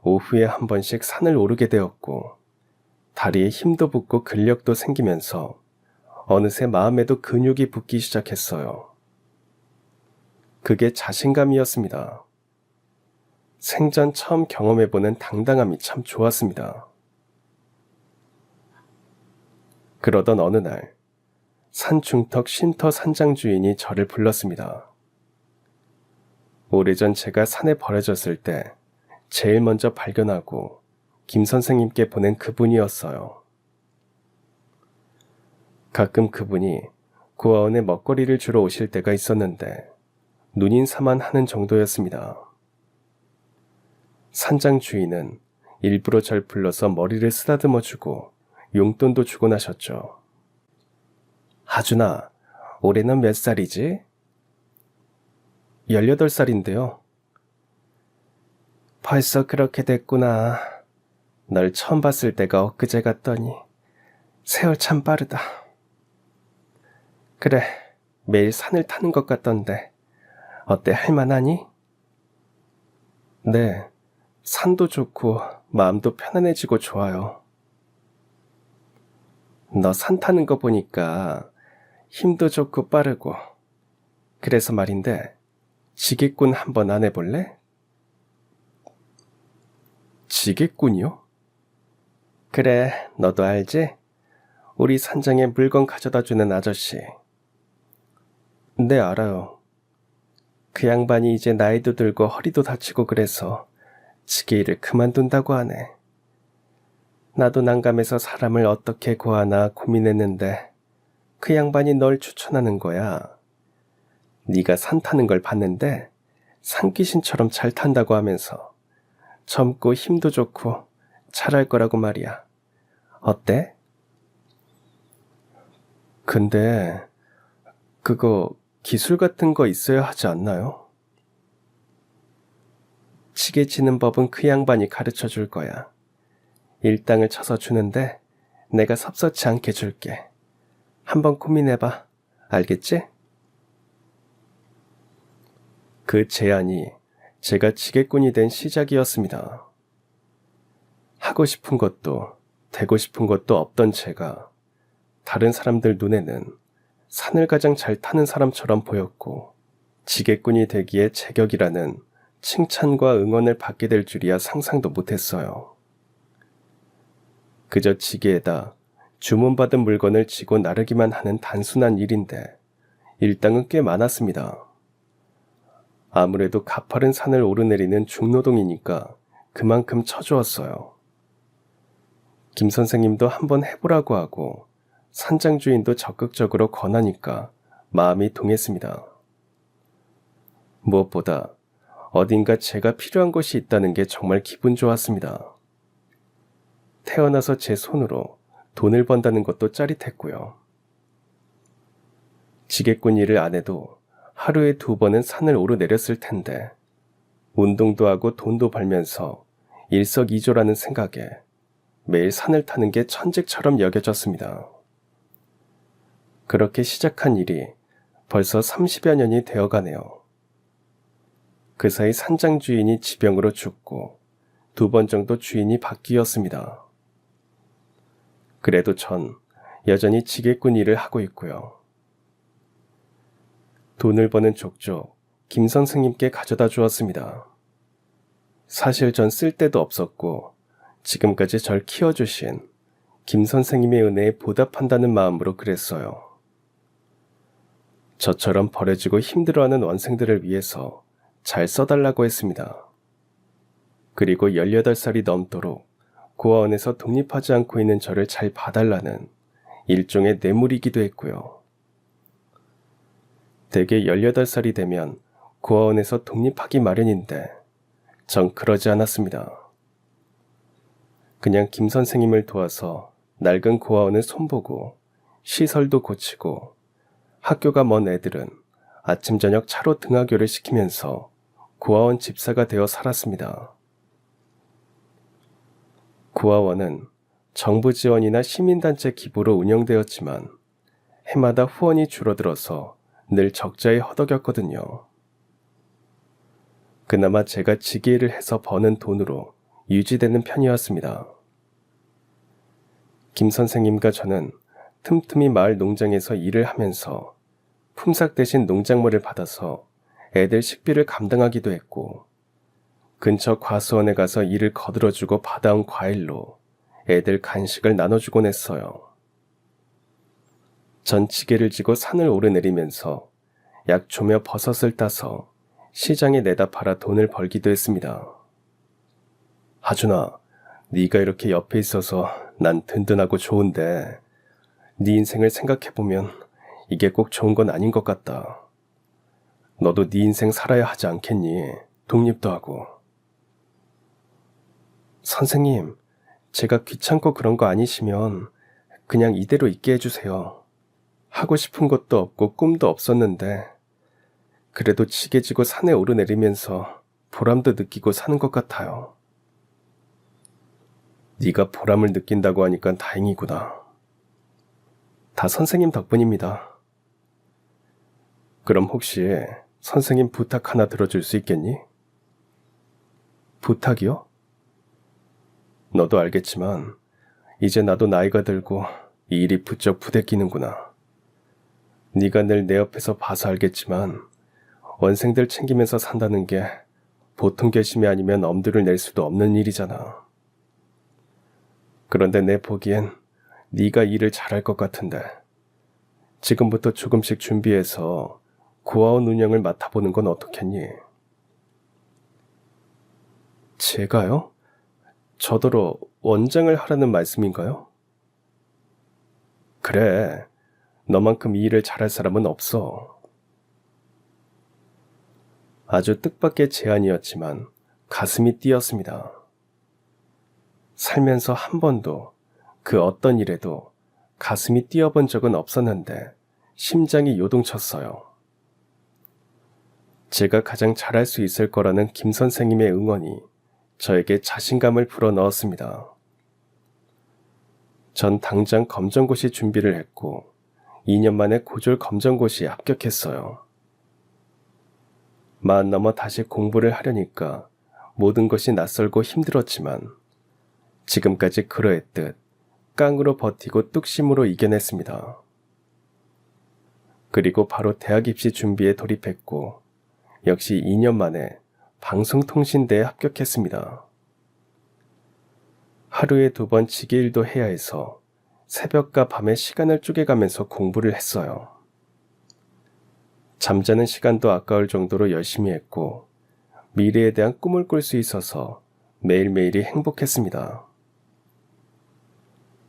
오후에 한 번씩 산을 오르게 되었고 다리에 힘도 붙고 근력도 생기면서 어느새 마음에도 근육이 붙기 시작했어요. 그게 자신감이었습니다. 생전 처음 경험해보는 당당함이 참 좋았습니다. 그러던 어느 날 산중턱 쉼터 산장 주인이 저를 불렀습니다. 오래전 제가 산에 버려졌을 때 제일 먼저 발견하고 김 선생님께 보낸 그분이었어요. 가끔 그분이 고아원에 먹거리를 주러 오실 때가 있었는데 눈인사만 하는 정도였습니다. 산장 주인은 일부러 절 불러서 머리를 쓰다듬어주고 용돈도 주곤 하셨죠. 하준아, 올해는 몇 살이지? 18살인데요. 벌써 그렇게 됐구나. 널 처음 봤을 때가 엊그제 같더니 세월 참 빠르다. 그래, 매일 산을 타는 것 같던데 어때, 할만하니? 네, 산도 좋고 마음도 편안해지고 좋아요. 너 산 타는 거 보니까 힘도 좋고 빠르고. 그래서 말인데 지게꾼 한번 안 해볼래? 지게꾼이요? 그래, 너도 알지? 우리 산장에 물건 가져다 주는 아저씨. 네, 알아요. 그 양반이 이제 나이도 들고 허리도 다치고 그래서 지게 일을 그만둔다고 하네. 나도 난감해서 사람을 어떻게 구하나 고민했는데 그 양반이 널 추천하는 거야. 네가 산 타는 걸 봤는데 산귀신처럼 잘 탄다고 하면서 젊고 힘도 좋고 잘할 거라고 말이야. 어때? 근데 그거 기술 같은 거 있어야 하지 않나요? 지게 치는 법은 그 양반이 가르쳐 줄 거야. 일당을 쳐서 주는데 내가 섭섭치 않게 줄게. 한번 고민해봐. 알겠지? 그 제안이 제가 지게꾼이 된 시작이었습니다. 하고 싶은 것도 되고 싶은 것도 없던 제가 다른 사람들 눈에는 산을 가장 잘 타는 사람처럼 보였고 지게꾼이 되기에 제격이라는 칭찬과 응원을 받게 될 줄이야 상상도 못했어요. 그저 지게에다 주문받은 물건을 지고 나르기만 하는 단순한 일인데 일당은 꽤 많았습니다. 아무래도 가파른 산을 오르내리는 중노동이니까 그만큼 쳐주었어요. 김 선생님도 한번 해보라고 하고 산장 주인도 적극적으로 권하니까 마음이 동했습니다. 무엇보다 어딘가 제가 필요한 곳이 있다는 게 정말 기분 좋았습니다. 태어나서 제 손으로 돈을 번다는 것도 짜릿했고요. 지게꾼 일을 안 해도 하루에 2번은 산을 오르내렸을 텐데 운동도 하고 돈도 벌면서 일석이조라는 생각에 매일 산을 타는 게 천직처럼 여겨졌습니다. 그렇게 시작한 일이 벌써 30여 년이 되어가네요. 그 사이 산장 주인이 지병으로 죽고 2번 정도 주인이 바뀌었습니다. 그래도 전 여전히 지게꾼 일을 하고 있고요. 돈을 버는 족족 김 선생님께 가져다 주었습니다. 사실 전 쓸 데도 없었고 지금까지 절 키워주신 김 선생님의 은혜에 보답한다는 마음으로 그랬어요. 저처럼 버려지고 힘들어하는 원생들을 위해서 잘 써달라고 했습니다. 그리고 18살이 넘도록 고아원에서 독립하지 않고 있는 저를 잘 봐달라는 일종의 뇌물이기도 했고요. 대개 18살이 되면 고아원에서 독립하기 마련인데 전 그러지 않았습니다. 그냥 김 선생님을 도와서 낡은 고아원을 손보고 시설도 고치고 학교가 먼 애들은 아침 저녁 차로 등하교를 시키면서 고아원 집사가 되어 살았습니다. 고아원은 정부 지원이나 시민단체 기부로 운영되었지만 해마다 후원이 줄어들어서 늘 적자에 허덕였거든요. 그나마 제가 지게일을 해서 버는 돈으로 유지되는 편이었습니다. 김 선생님과 저는 틈틈이 마을 농장에서 일을 하면서 품삯 대신 농작물을 받아서 애들 식비를 감당하기도 했고 근처 과수원에 가서 일을 거들어주고 받아온 과일로 애들 간식을 나눠주곤 했어요. 전 지게를 지고 산을 오르내리면서 약초며 버섯을 따서 시장에 내다 팔아 돈을 벌기도 했습니다. 하준아, 네가 이렇게 옆에 있어서 난 든든하고 좋은데 네 인생을 생각해보면 이게 꼭 좋은 건 아닌 것 같다. 너도 네 인생 살아야 하지 않겠니? 독립도 하고. 선생님, 제가 귀찮고 그런 거 아니시면 그냥 이대로 있게 해주세요. 하고 싶은 것도 없고 꿈도 없었는데 그래도 지게 지고 산에 오르내리면서 보람도 느끼고 사는 것 같아요. 네가 보람을 느낀다고 하니까 다행이구나. 다 선생님 덕분입니다. 그럼 혹시 선생님 부탁 하나 들어줄 수 있겠니? 부탁이요? 너도 알겠지만 이제 나도 나이가 들고 이 일이 부쩍 부대끼는구나. 네가 늘 내 옆에서 봐서 알겠지만 원생들 챙기면서 산다는 게 보통 결심이 아니면 엄두를 낼 수도 없는 일이잖아. 그런데 내 보기엔 네가 일을 잘할 것 같은데 지금부터 조금씩 준비해서 고아원 운영을 맡아보는 건 어떻겠니? 제가요? 저더러 원장을 하라는 말씀인가요? 그래, 너만큼 이 일을 잘할 사람은 없어. 아주 뜻밖의 제안이었지만 가슴이 뛰었습니다. 살면서 한 번도 그 어떤 일에도 가슴이 뛰어본 적은 없었는데 심장이 요동쳤어요. 제가 가장 잘할 수 있을 거라는 김 선생님의 응원이 저에게 자신감을 불어넣었습니다. 전 당장 검정고시 준비를 했고 2년 만에 고졸 검정고시에 합격했어요. 마흔 넘어 다시 공부를 하려니까 모든 것이 낯설고 힘들었지만 지금까지 그러했듯 깡으로 버티고 뚝심으로 이겨냈습니다. 그리고 바로 대학 입시 준비에 돌입했고 역시 2년 만에 방송통신대에 합격했습니다. 하루에 2번 지게일도 해야 해서 새벽과 밤에 시간을 쪼개가면서 공부를 했어요. 잠자는 시간도 아까울 정도로 열심히 했고 미래에 대한 꿈을 꿀 수 있어서 매일매일이 행복했습니다.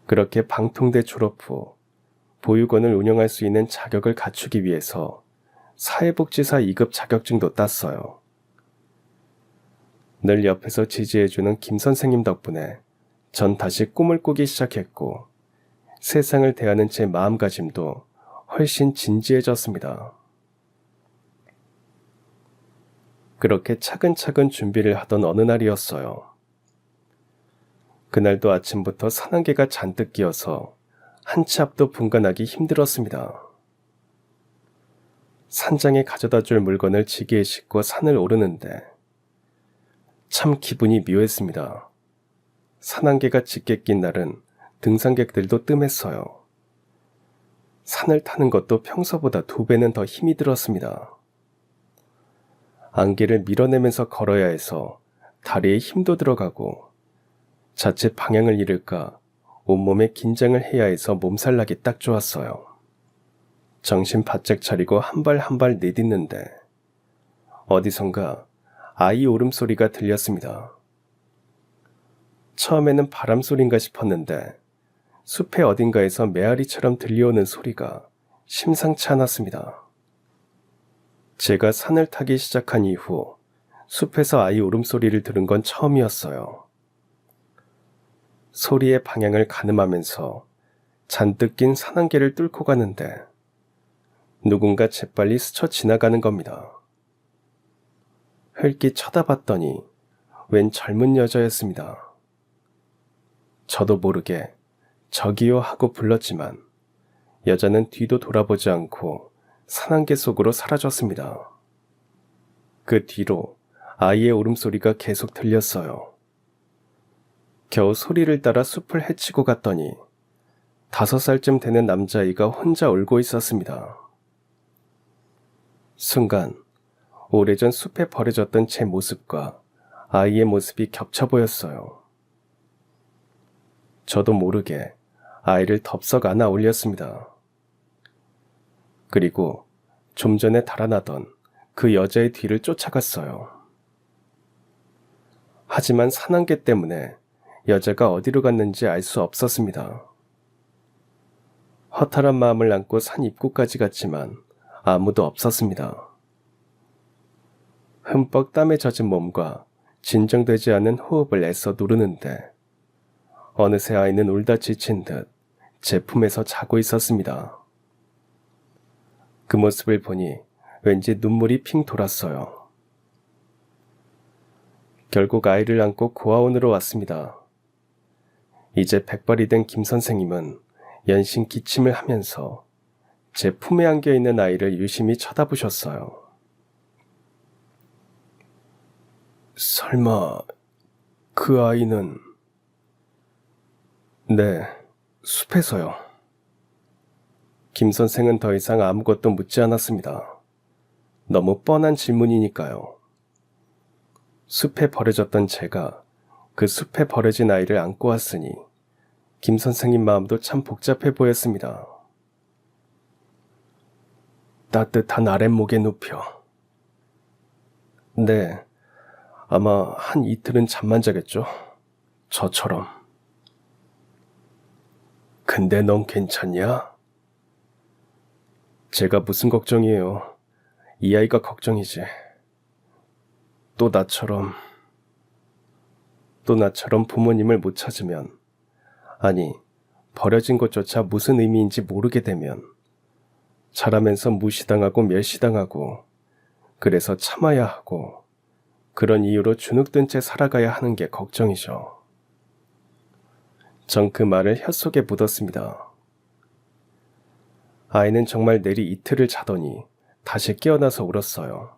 그렇게 방통대 졸업 후 보육원을 운영할 수 있는 자격을 갖추기 위해서 사회복지사 2급 자격증도 땄어요. 늘 옆에서 지지해주는 김 선생님 덕분에 전 다시 꿈을 꾸기 시작했고 세상을 대하는 제 마음가짐도 훨씬 진지해졌습니다. 그렇게 차근차근 준비를 하던 어느 날이었어요. 그날도 아침부터 산안개가 잔뜩 끼어서 한 치 앞도 분간하기 힘들었습니다. 산장에 가져다 줄 물건을 지게에 싣고 산을 오르는데 참 기분이 묘했습니다. 산안개가 짙게 낀 날은 등산객들도 뜸했어요. 산을 타는 것도 평소보다 2배는 더 힘이 들었습니다. 안개를 밀어내면서 걸어야 해서 다리에 힘도 들어가고 자칫 방향을 잃을까 온몸에 긴장을 해야 해서 몸살나기 딱 좋았어요. 정신 바짝 차리고 한 발 한 발 내딛는데 어디선가 아이 울음소리가 들렸습니다. 처음에는 바람소리인가 싶었는데 숲의 어딘가에서 메아리처럼 들려오는 소리가 심상치 않았습니다. 제가 산을 타기 시작한 이후 숲에서 아이 울음소리를 들은 건 처음이었어요. 소리의 방향을 가늠하면서 잔뜩 낀 산안개를 뚫고 가는데 누군가 재빨리 스쳐 지나가는 겁니다. 흘낏 쳐다봤더니 웬 젊은 여자였습니다. 저도 모르게 저기요 하고 불렀지만 여자는 뒤도 돌아보지 않고 산안개 속으로 사라졌습니다. 그 뒤로 아이의 울음소리가 계속 들렸어요. 겨우 소리를 따라 숲을 헤치고 갔더니 5살쯤 되는 남자아이가 혼자 울고 있었습니다. 순간 오래전 숲에 버려졌던 제 모습과 아이의 모습이 겹쳐 보였어요. 저도 모르게 아이를 덥석 안아 올렸습니다. 그리고 좀 전에 달아나던 그 여자의 뒤를 쫓아갔어요. 하지만 산안개 때문에 여자가 어디로 갔는지 알 수 없었습니다. 허탈한 마음을 안고 산 입구까지 갔지만 아무도 없었습니다. 흠뻑 땀에 젖은 몸과 진정되지 않은 호흡을 애써 누르는데 어느새 아이는 울다 지친 듯 제 품에서 자고 있었습니다. 그 모습을 보니 왠지 눈물이 핑 돌았어요. 결국 아이를 안고 고아원으로 왔습니다. 이제 백발이 된 김 선생님은 연신 기침을 하면서 제 품에 안겨 있는 아이를 유심히 쳐다보셨어요. 설마 그 아이는... 네, 숲에서요. 김 선생은 더 이상 아무것도 묻지 않았습니다. 너무 뻔한 질문이니까요. 숲에 버려졌던 제가 그 숲에 버려진 아이를 안고 왔으니 김 선생님 마음도 참 복잡해 보였습니다. 따뜻한 아랫목에 눕혀. 네, 아마 한 이틀은 잠만 자겠죠. 저처럼. 근데 넌 괜찮냐? 제가 무슨 걱정이에요. 이 아이가 걱정이지. 또 나처럼 부모님을 못 찾으면, 아니, 버려진 것조차 무슨 의미인지 모르게 되면 자라면서 무시당하고 멸시당하고, 그래서 참아야 하고, 그런 이유로 주눅든 채 살아가야 하는 게 걱정이죠. 전 그 말을 뼛속에 묻었습니다. 아이는 정말 내리 이틀을 자더니 다시 깨어나서 울었어요.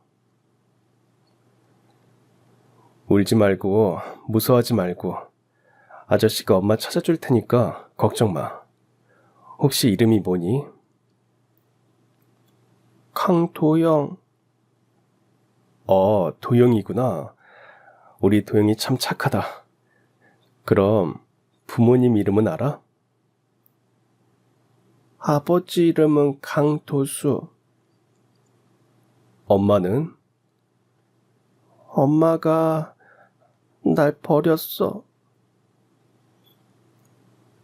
울지 말고 무서워하지 말고 아저씨가 엄마 찾아줄 테니까 걱정 마. 혹시 이름이 뭐니? 강도영. 도영이구나. 우리 도영이 참 착하다. 그럼 부모님 이름은 알아? 아버지 이름은 강도수. 엄마는? 엄마가 날 버렸어.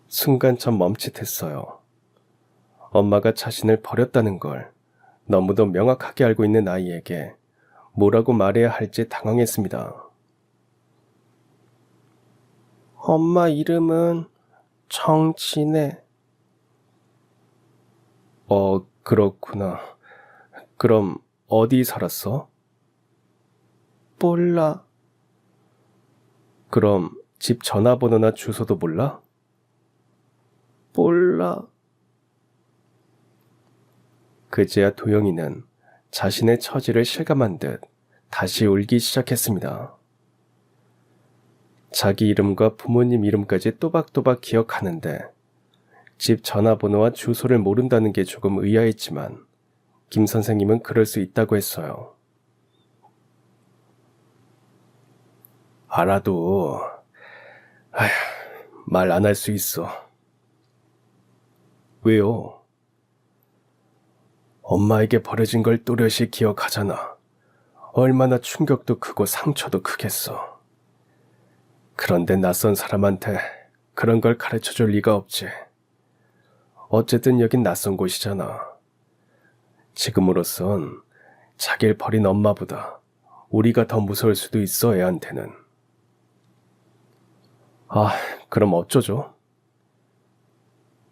순간 전 멈칫했어요. 엄마가 자신을 버렸다는 걸 너무도 명확하게 알고 있는 아이에게 뭐라고 말해야 할지 당황했습니다. 엄마 이름은 정진애. 그렇구나. 그럼 어디 살았어? 몰라. 그럼 집 전화번호나 주소도 몰라? 몰라. 그제야 도영이는 자신의 처지를 실감한 듯 다시 울기 시작했습니다. 자기 이름과 부모님 이름까지 또박또박 기억하는데 집 전화번호와 주소를 모른다는 게 조금 의아했지만 김 선생님은 그럴 수 있다고 했어요. 알아도 말 안 할 수 있어. 왜요? 엄마에게 버려진 걸 또렷이 기억하잖아. 얼마나 충격도 크고 상처도 크겠어. 그런데 낯선 사람한테 그런 걸 가르쳐줄 리가 없지. 어쨌든 여긴 낯선 곳이잖아. 지금으로선 자기를 버린 엄마보다 우리가 더 무서울 수도 있어, 애한테는. 그럼 어쩌죠?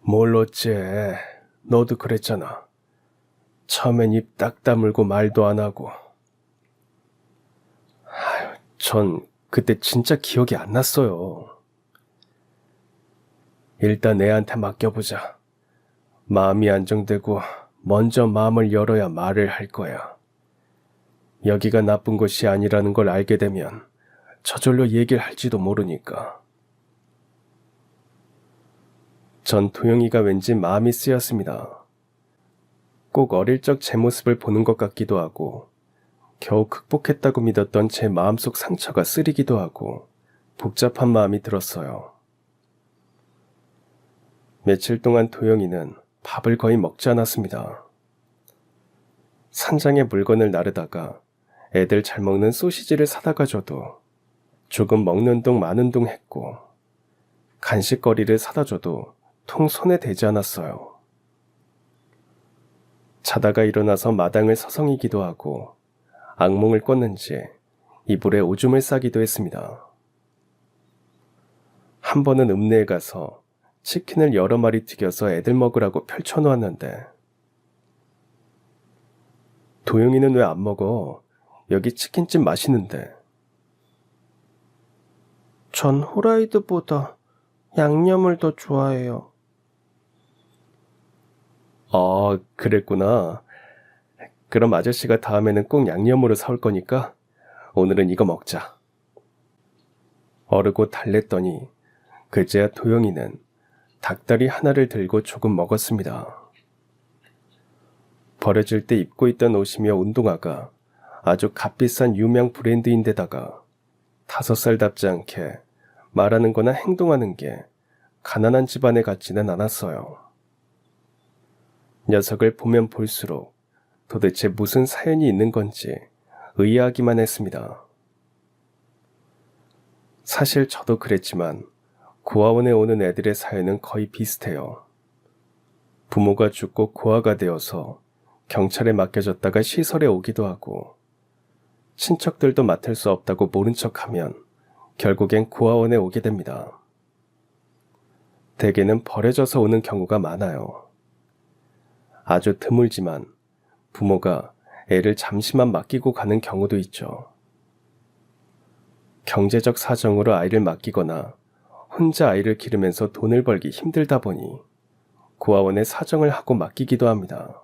뭘 어째. 너도 그랬잖아. 처음엔 입 딱 다물고 말도 안 하고. 전 그때 진짜 기억이 안 났어요. 일단 애한테 맡겨보자. 마음이 안정되고 먼저 마음을 열어야 말을 할 거야. 여기가 나쁜 곳이 아니라는 걸 알게 되면 저절로 얘기를 할지도 모르니까. 전 도영이가 왠지 마음이 쓰였습니다. 꼭 어릴 적 제 모습을 보는 것 같기도 하고 겨우 극복했다고 믿었던 제 마음속 상처가 쓰리기도 하고 복잡한 마음이 들었어요. 며칠 동안 도영이는 밥을 거의 먹지 않았습니다. 산장에 물건을 나르다가 애들 잘 먹는 소시지를 사다가 줘도 조금 먹는 동 마는 동 했고 간식거리를 사다 줘도 통 손에 대지 않았어요. 자다가 일어나서 마당을 서성이기도 하고 악몽을 꿨는지 이불에 오줌을 싸기도 했습니다. 한 번은 읍내에 가서 치킨을 여러 마리 튀겨서 애들 먹으라고 펼쳐놓았는데 도영이는 왜 안 먹어? 여기 치킨집 맛있는데. 전 후라이드보다 양념을 더 좋아해요. 그랬구나. 그럼 아저씨가 다음에는 꼭 양념으로 사올 거니까 오늘은 이거 먹자. 어르고 달랬더니 그제야 도영이는 닭다리 하나를 들고 조금 먹었습니다. 버려질 때 입고 있던 옷이며 운동화가 아주 값비싼 유명 브랜드인데다가 5살답지 않게 말하는 거나 행동하는 게 가난한 집안에 같지는 않았어요. 녀석을 보면 볼수록 도대체 무슨 사연이 있는 건지 의아하기만 했습니다. 사실 저도 그랬지만 고아원에 오는 애들의 사연은 거의 비슷해요. 부모가 죽고 고아가 되어서 경찰에 맡겨졌다가 시설에 오기도 하고 친척들도 맡을 수 없다고 모른 척하면 결국엔 고아원에 오게 됩니다. 대개는 버려져서 오는 경우가 많아요. 아주 드물지만 부모가 애를 잠시만 맡기고 가는 경우도 있죠. 경제적 사정으로 아이를 맡기거나 혼자 아이를 기르면서 돈을 벌기 힘들다 보니 고아원에 사정을 하고 맡기기도 합니다.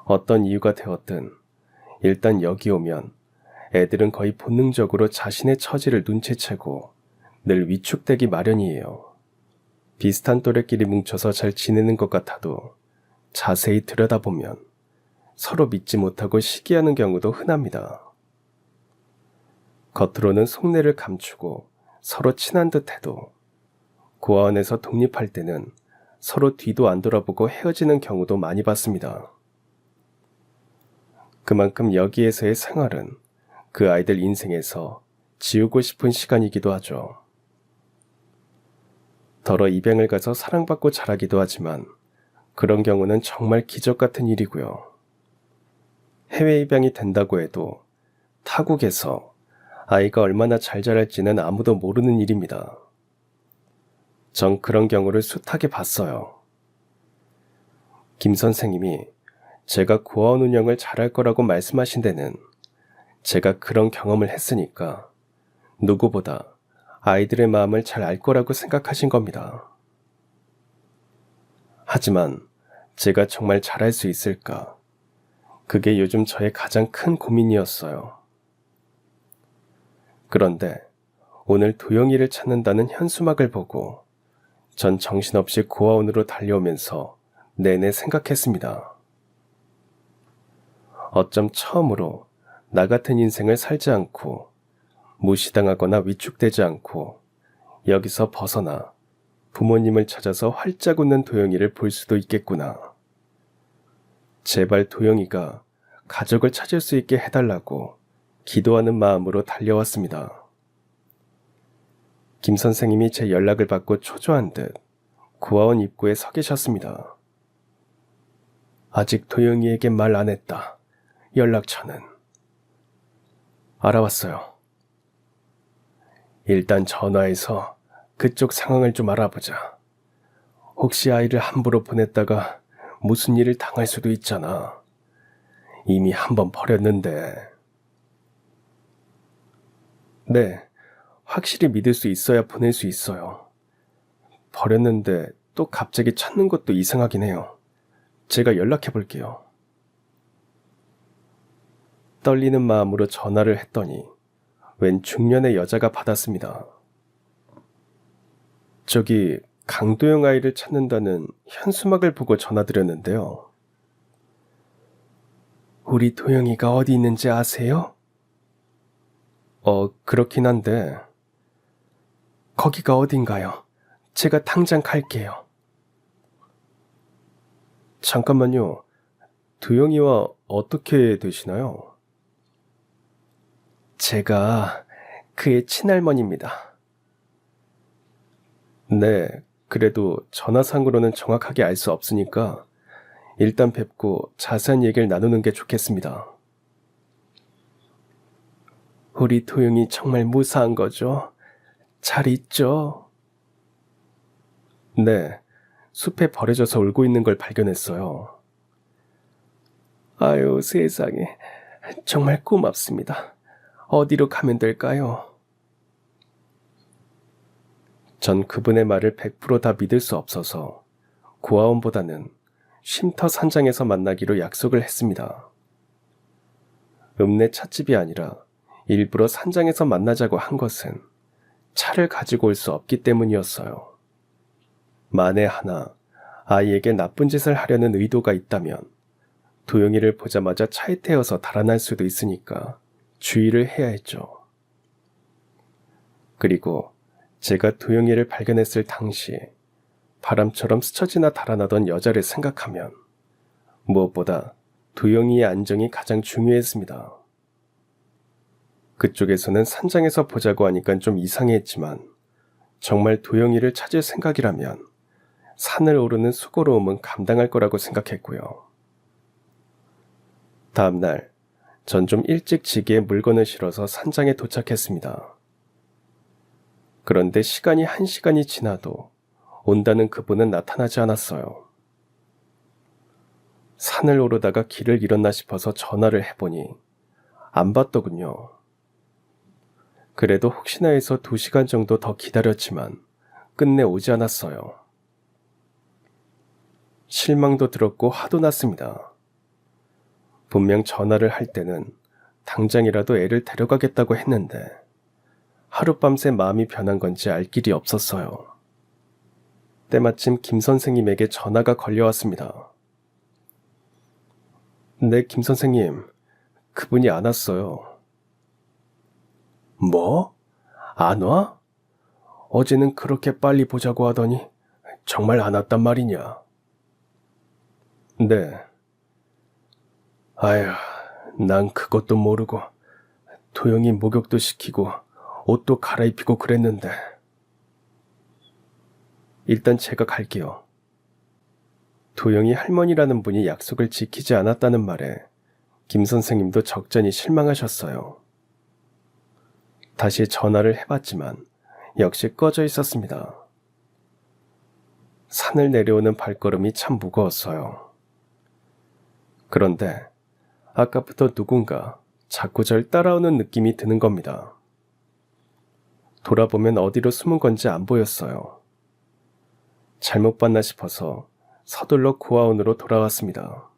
어떤 이유가 되었든 일단 여기 오면 애들은 거의 본능적으로 자신의 처지를 눈치채고 늘 위축되기 마련이에요. 비슷한 또래끼리 뭉쳐서 잘 지내는 것 같아도 자세히 들여다보면 서로 믿지 못하고 시기하는 경우도 흔합니다. 겉으로는 속내를 감추고 서로 친한 듯 해도 고아원에서 독립할 때는 서로 뒤도 안 돌아보고 헤어지는 경우도 많이 봤습니다. 그만큼 여기에서의 생활은 그 아이들 인생에서 지우고 싶은 시간이기도 하죠. 더러 입양을 가서 사랑받고 자라기도 하지만 그런 경우는 정말 기적 같은 일이고요. 해외 입양이 된다고 해도 타국에서 아이가 얼마나 잘 자랄지는 아무도 모르는 일입니다. 전 그런 경우를 숱하게 봤어요. 김 선생님이 제가 고아원 운영을 잘할 거라고 말씀하신 데는 제가 그런 경험을 했으니까 누구보다 아이들의 마음을 잘 알 거라고 생각하신 겁니다. 하지만 제가 정말 잘할 수 있을까? 그게 요즘 저의 가장 큰 고민이었어요. 그런데 오늘 도영이를 찾는다는 현수막을 보고 전 정신없이 고아원으로 달려오면서 내내 생각했습니다. 어쩜 처음으로 나 같은 인생을 살지 않고 무시당하거나 위축되지 않고 여기서 벗어나 부모님을 찾아서 활짝 웃는 도영이를 볼 수도 있겠구나. 제발 도영이가 가족을 찾을 수 있게 해달라고 기도하는 마음으로 달려왔습니다. 김 선생님이 제 연락을 받고 초조한 듯 고아원 입구에 서 계셨습니다. 아직 도영이에게 말 안 했다. 연락처는. 알아왔어요. 일단 전화해서 그쪽 상황을 좀 알아보자. 혹시 아이를 함부로 보냈다가 무슨 일을 당할 수도 있잖아. 이미 한번 버렸는데. 네, 확실히 믿을 수 있어야 보낼 수 있어요. 버렸는데 또 갑자기 찾는 것도 이상하긴 해요. 제가 연락해 볼게요. 떨리는 마음으로 전화를 했더니 웬 중년의 여자가 받았습니다. 저기 강도영 아이를 찾는다는 현수막을 보고 전화드렸는데요. 우리 도영이가 어디 있는지 아세요? 그렇긴 한데. 거기가 어딘가요? 제가 당장 갈게요. 잠깐만요. 도영이와 어떻게 되시나요? 제가 그의 친할머니입니다. 네, 그래도 전화상으로는 정확하게 알 수 없으니까 일단 뵙고 자세한 얘기를 나누는 게 좋겠습니다. 우리 도영이 정말 무사한 거죠? 잘 있죠? 네, 숲에 버려져서 울고 있는 걸 발견했어요. 아유, 세상에. 정말 고맙습니다. 어디로 가면 될까요? 전 그분의 말을 100% 다 믿을 수 없어서 고아원보다는 쉼터 산장에서 만나기로 약속을 했습니다. 읍내 찻집이 아니라 일부러 산장에서 만나자고 한 것은 차를 가지고 올 수 없기 때문이었어요. 만에 하나 아이에게 나쁜 짓을 하려는 의도가 있다면 도영이를 보자마자 차에 태워서 달아날 수도 있으니까 주의를 해야 했죠. 그리고 제가 도영이를 발견했을 당시 바람처럼 스쳐 지나 달아나던 여자를 생각하면 무엇보다 도영이의 안정이 가장 중요했습니다. 그쪽에서는 산장에서 보자고 하니까 좀 이상했지만 정말 도영이를 찾을 생각이라면 산을 오르는 수고로움은 감당할 거라고 생각했고요. 다음날 전 좀 일찍 지게에 물건을 실어서 산장에 도착했습니다. 그런데 시간이 1시간이 지나도 온다는 그분은 나타나지 않았어요. 산을 오르다가 길을 잃었나 싶어서 전화를 해보니 안 받더군요. 그래도 혹시나 해서 2시간 정도 더 기다렸지만 끝내 오지 않았어요. 실망도 들었고 화도 났습니다. 분명 전화를 할 때는 당장이라도 애를 데려가겠다고 했는데 하룻밤새 마음이 변한 건지 알 길이 없었어요. 때마침 김 선생님에게 전화가 걸려왔습니다. 네, 김 선생님. 그분이 안 왔어요. 뭐? 안 와? 어제는 그렇게 빨리 보자고 하더니 정말 안 왔단 말이냐? 네. 아휴, 난 그것도 모르고 도영이 목욕도 시키고 옷도 갈아입히고 그랬는데. 일단 제가 갈게요. 도영이 할머니라는 분이 약속을 지키지 않았다는 말에 김 선생님도 적잖이 실망하셨어요. 다시 전화를 해봤지만 역시 꺼져 있었습니다. 산을 내려오는 발걸음이 참 무거웠어요. 그런데 아까부터 누군가 자꾸 절 따라오는 느낌이 드는 겁니다. 돌아보면 어디로 숨은 건지 안 보였어요. 잘못 봤나 싶어서 서둘러 고아원으로 돌아왔습니다.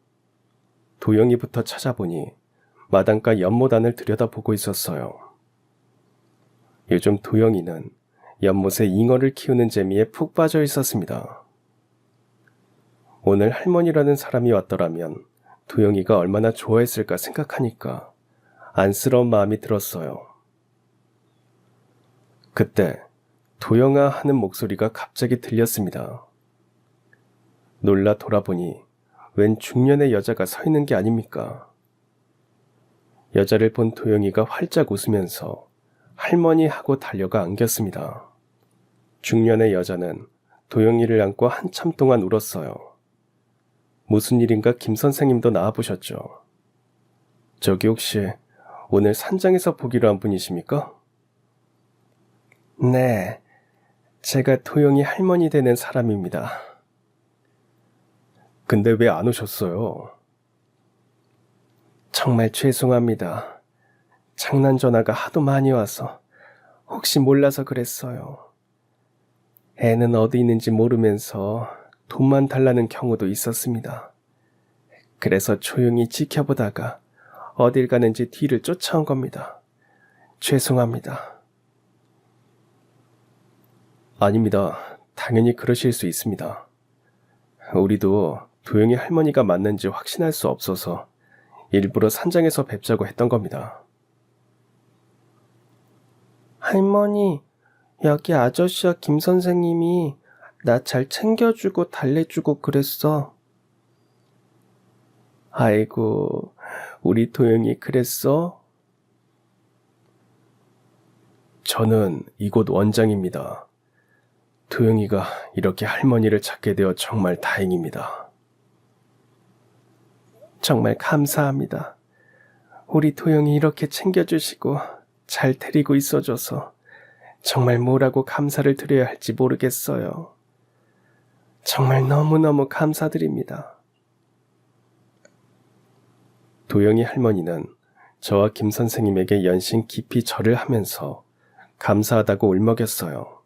도영이부터 찾아보니 마당가 연못안을 들여다보고 있었어요. 요즘 도영이는 연못에 잉어를 키우는 재미에 푹 빠져 있었습니다. 오늘 할머니라는 사람이 왔더라면 도영이가 얼마나 좋아했을까 생각하니까 안쓰러운 마음이 들었어요. 그때 도영아 하는 목소리가 갑자기 들렸습니다. 놀라 돌아보니 웬 중년의 여자가 서 있는 게 아닙니까? 여자를 본 도영이가 활짝 웃으면서 할머니 하고 달려가 안겼습니다. 중년의 여자는 도영이를 안고 한참 동안 울었어요. 무슨 일인가 김 선생님도 나와보셨죠? 저기 혹시 오늘 산장에서 보기로 한 분이십니까? 네, 제가 도영이 할머니 되는 사람입니다. 근데 왜 안 오셨어요? 정말 죄송합니다. 장난 전화가 하도 많이 와서 혹시 몰라서 그랬어요. 애는 어디 있는지 모르면서 돈만 달라는 경우도 있었습니다. 그래서 조용히 지켜보다가 어딜 가는지 뒤를 쫓아온 겁니다. 죄송합니다. 아닙니다. 당연히 그러실 수 있습니다. 우리도 도영이 할머니가 맞는지 확신할 수 없어서 일부러 산장에서 뵙자고 했던 겁니다. 할머니, 여기 아저씨와 김 선생님이 나 잘 챙겨주고 달래주고 그랬어. 아이고, 우리 도영이 그랬어? 저는 이곳 원장입니다. 도영이가 이렇게 할머니를 찾게 되어 정말 다행입니다. 정말 감사합니다. 우리 도영이 이렇게 챙겨주시고 잘 데리고 있어줘서 정말 뭐라고 감사를 드려야 할지 모르겠어요. 정말 너무너무 감사드립니다. 도영이 할머니는 저와 김 선생님에게 연신 깊이 절을 하면서 감사하다고 울먹였어요.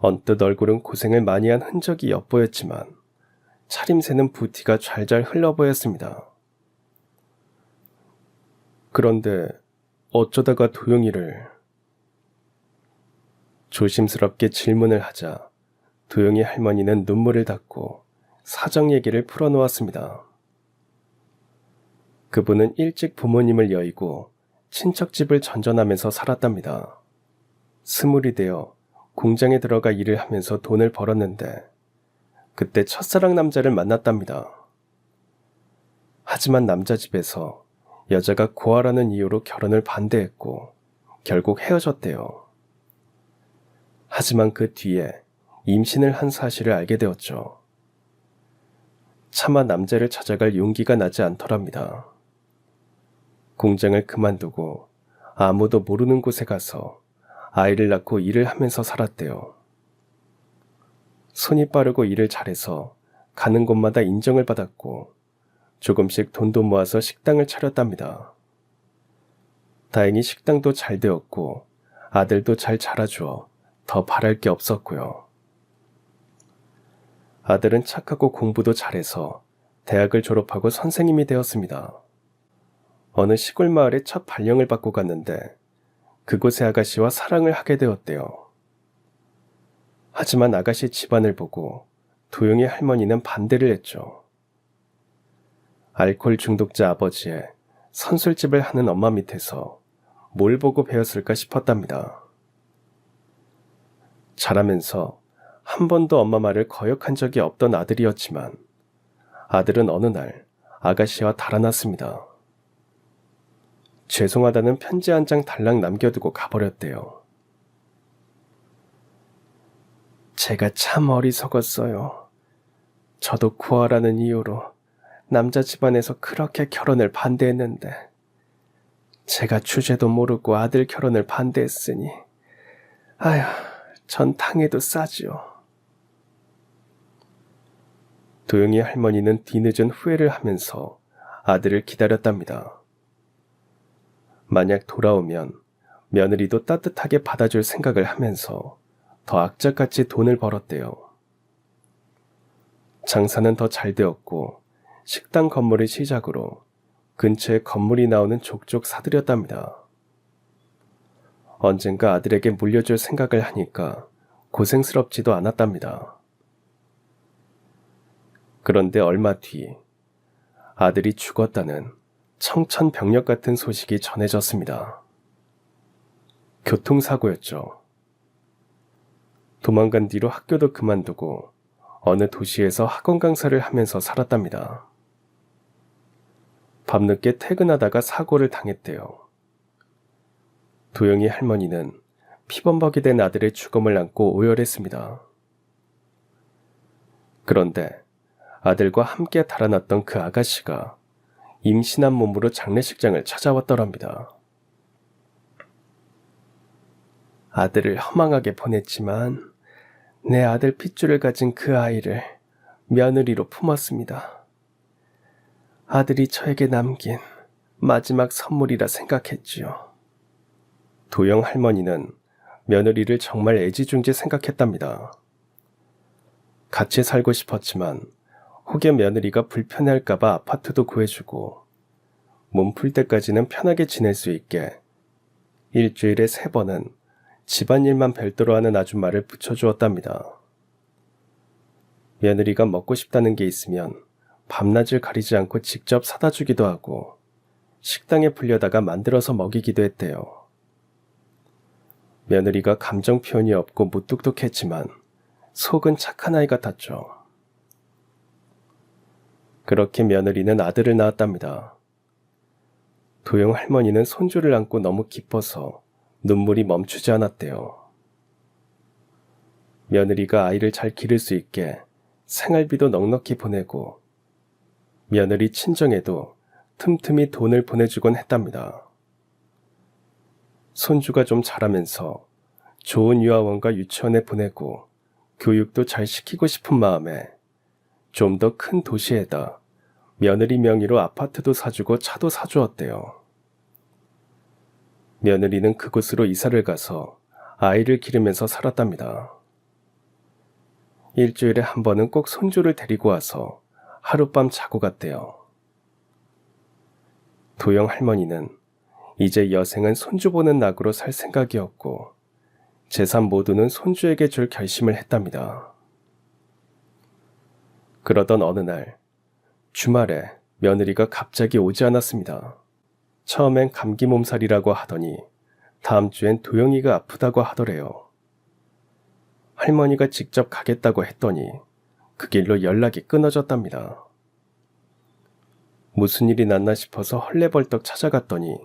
언뜻 얼굴은 고생을 많이 한 흔적이 엿보였지만 차림새는 부티가 잘잘 흘러 보였습니다. 그런데 어쩌다가 도영이를... 조심스럽게 질문을 하자 도영이 할머니는 눈물을 닦고 사정 얘기를 풀어놓았습니다. 그분은 일찍 부모님을 여의고 친척집을 전전하면서 살았답니다. 20이 되어 공장에 들어가 일을 하면서 돈을 벌었는데 그때 첫사랑 남자를 만났답니다. 하지만 남자 집에서 여자가 고아라는 이유로 결혼을 반대했고 결국 헤어졌대요. 하지만 그 뒤에 임신을 한 사실을 알게 되었죠. 차마 남자를 찾아갈 용기가 나지 않더랍니다. 공장을 그만두고 아무도 모르는 곳에 가서 아이를 낳고 일을 하면서 살았대요. 손이 빠르고 일을 잘해서 가는 곳마다 인정을 받았고 조금씩 돈도 모아서 식당을 차렸답니다. 다행히 식당도 잘 되었고 아들도 잘 자라주어 더 바랄 게 없었고요. 아들은 착하고 공부도 잘해서 대학을 졸업하고 선생님이 되었습니다. 어느 시골 마을에 첫 발령을 받고 갔는데 그곳의 아가씨와 사랑을 하게 되었대요. 하지만 아가씨 집안을 보고 도영이 할머니는 반대를 했죠. 알코올 중독자 아버지의 선술집을 하는 엄마 밑에서 뭘 보고 배웠을까 싶었답니다. 자라면서 한 번도 엄마 말을 거역한 적이 없던 아들이었지만 아들은 어느 날 아가씨와 달아났습니다. 죄송하다는 편지 한 장 달랑 남겨두고 가버렸대요. 제가 참 어리석었어요. 저도 구하라는 이유로 남자 집안에서 그렇게 결혼을 반대했는데 제가 주제도 모르고 아들 결혼을 반대했으니 아휴, 전 당해도 싸지요. 도영이 할머니는 뒤늦은 후회를 하면서 아들을 기다렸답니다. 만약 돌아오면 며느리도 따뜻하게 받아줄 생각을 하면서 더 악착같이 돈을 벌었대요. 장사는 더 잘 되었고 식당 건물을 시작으로 근처에 건물이 나오는 족족 사들였답니다. 언젠가 아들에게 물려줄 생각을 하니까 고생스럽지도 않았답니다. 그런데 얼마 뒤 아들이 죽었다는 청천벽력 같은 소식이 전해졌습니다. 교통사고였죠. 도망간 뒤로 학교도 그만두고 어느 도시에서 학원 강사를 하면서 살았답니다. 밤늦게 퇴근하다가 사고를 당했대요. 도영이 할머니는 피범벅이 된 아들의 죽음을 안고 오열했습니다. 그런데 아들과 함께 달아났던 그 아가씨가 임신한 몸으로 장례식장을 찾아왔더랍니다. 아들을 허망하게 보냈지만 내 아들 핏줄을 가진 그 아이를 며느리로 품었습니다. 아들이 저에게 남긴 마지막 선물이라 생각했지요. 도영 할머니는 며느리를 정말 애지중지 생각했답니다. 같이 살고 싶었지만 혹여 며느리가 불편해할까봐 아파트도 구해주고 몸 풀 때까지는 편하게 지낼 수 있게 일주일에 3번은 집안일만 별도로 하는 아줌마를 붙여주었답니다. 며느리가 먹고 싶다는 게 있으면 밤낮을 가리지 않고 직접 사다 주기도 하고 식당에 불려다가 만들어서 먹이기도 했대요. 며느리가 감정 표현이 없고 무뚝뚝했지만 속은 착한 아이 같았죠. 그렇게 며느리는 아들을 낳았답니다. 도영 할머니는 손주를 안고 너무 기뻐서 눈물이 멈추지 않았대요. 며느리가 아이를 잘 기를 수 있게 생활비도 넉넉히 보내고 며느리 친정에도 틈틈이 돈을 보내주곤 했답니다. 손주가 좀 자라면서 좋은 유아원과 유치원에 보내고 교육도 잘 시키고 싶은 마음에 좀 더 큰 도시에다 며느리 명의로 아파트도 사주고 차도 사주었대요. 며느리는 그곳으로 이사를 가서 아이를 기르면서 살았답니다. 일주일에 한 번은 꼭 손주를 데리고 와서 하룻밤 자고 갔대요. 도영 할머니는 이제 여생은 손주 보는 낙으로 살 생각이었고 재산 모두는 손주에게 줄 결심을 했답니다. 그러던 어느 날 주말에 며느리가 갑자기 오지 않았습니다. 처음엔 감기 몸살이라고 하더니 다음 주엔 도영이가 아프다고 하더래요. 할머니가 직접 가겠다고 했더니 그 길로 연락이 끊어졌답니다. 무슨 일이 났나 싶어서 헐레벌떡 찾아갔더니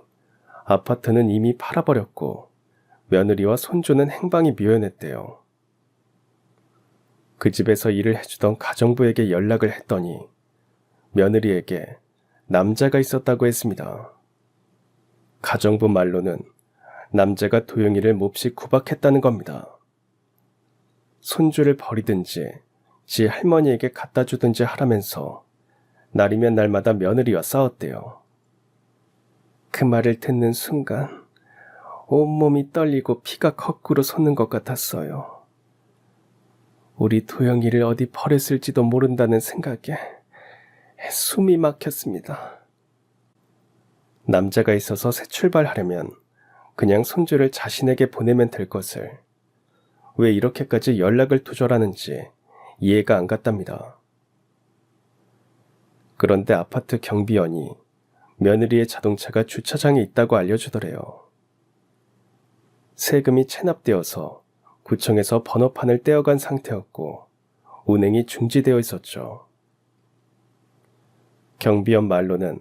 아파트는 이미 팔아버렸고 며느리와 손주는 행방이 묘연했대요. 그 집에서 일을 해주던 가정부에게 연락을 했더니 며느리에게 남자가 있었다고 했습니다. 가정부 말로는 남자가 도영이를 몹시 구박했다는 겁니다. 손주를 버리든지 지 할머니에게 갖다 주든지 하라면서 날이면 날마다 며느리와 싸웠대요. 그 말을 듣는 순간 온몸이 떨리고 피가 거꾸로 솟는 것 같았어요. 우리 도영이를 어디 버렸을지도 모른다는 생각에 숨이 막혔습니다. 남자가 있어서 새 출발하려면 그냥 손주를 자신에게 보내면 될 것을 왜 이렇게까지 연락을 두절하는지 이해가 안 갔답니다. 그런데 아파트 경비원이 며느리의 자동차가 주차장에 있다고 알려주더래요. 세금이 체납되어서 구청에서 번호판을 떼어간 상태였고 운행이 중지되어 있었죠. 경비원 말로는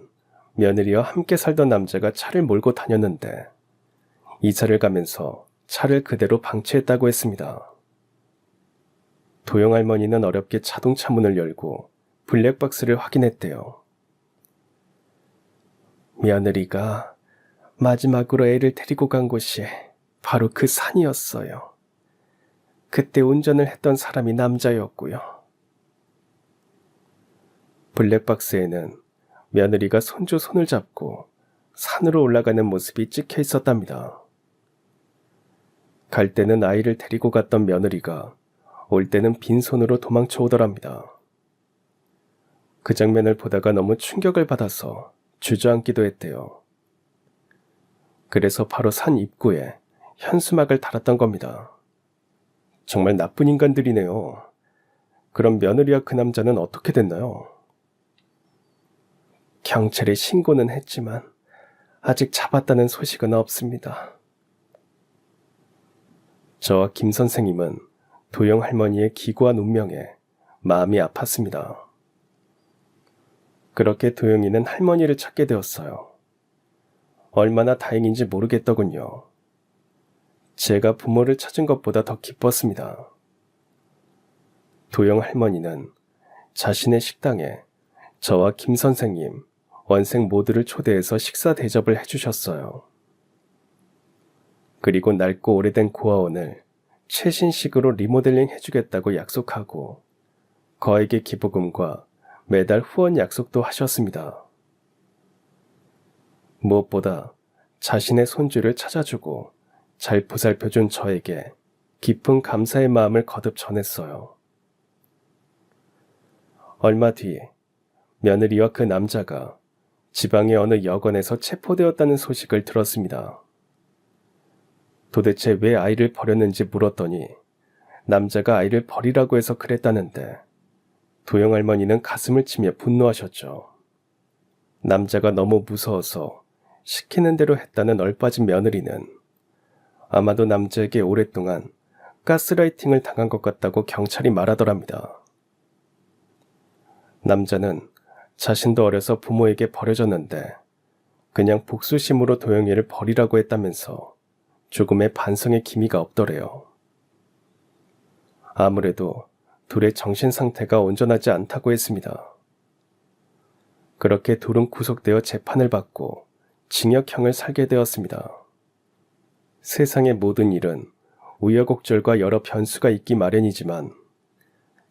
며느리와 함께 살던 남자가 차를 몰고 다녔는데 이사를 가면서 차를 그대로 방치했다고 했습니다. 도영 할머니는 어렵게 자동차 문을 열고 블랙박스를 확인했대요. 며느리가 마지막으로 애를 데리고 간 곳이 바로 그 산이었어요. 그때 운전을 했던 사람이 남자였고요. 블랙박스에는 며느리가 손주 손을 잡고 산으로 올라가는 모습이 찍혀 있었답니다. 갈 때는 아이를 데리고 갔던 며느리가 올 때는 빈손으로 도망쳐 오더랍니다. 그 장면을 보다가 너무 충격을 받아서 주저앉기도 했대요. 그래서 바로 산 입구에 현수막을 달았던 겁니다. 정말 나쁜 인간들이네요. 그럼 며느리와 그 남자는 어떻게 됐나요? 경찰에 신고는 했지만 아직 잡았다는 소식은 없습니다. 저와 김 선생님은 도영 할머니의 기구한 운명에 마음이 아팠습니다. 그렇게 도영이는 할머니를 찾게 되었어요. 얼마나 다행인지 모르겠더군요. 제가 부모를 찾은 것보다 더 기뻤습니다. 도영 할머니는 자신의 식당에 저와 김 선생님, 원생 모두를 초대해서 식사 대접을 해주셨어요. 그리고 낡고 오래된 고아원을 최신식으로 리모델링 해주겠다고 약속하고 거액의 기부금과 매달 후원 약속도 하셨습니다. 무엇보다 자신의 손주를 찾아주고 잘 보살펴준 저에게 깊은 감사의 마음을 거듭 전했어요. 얼마 뒤 며느리와 그 남자가 지방의 어느 여관에서 체포되었다는 소식을 들었습니다. 도대체 왜 아이를 버렸는지 물었더니 남자가 아이를 버리라고 해서 그랬다는데 도영 할머니는 가슴을 치며 분노하셨죠. 남자가 너무 무서워서 시키는 대로 했다는 얼빠진 며느리는 아마도 남자에게 오랫동안 가스라이팅을 당한 것 같다고 경찰이 말하더랍니다. 남자는 자신도 어려서 부모에게 버려졌는데 그냥 복수심으로 도영이를 버리라고 했다면서 조금의 반성의 기미가 없더래요. 아무래도 둘의 정신 상태가 온전하지 않다고 했습니다. 그렇게 둘은 구속되어 재판을 받고 징역형을 살게 되었습니다. 세상의 모든 일은 우여곡절과 여러 변수가 있기 마련이지만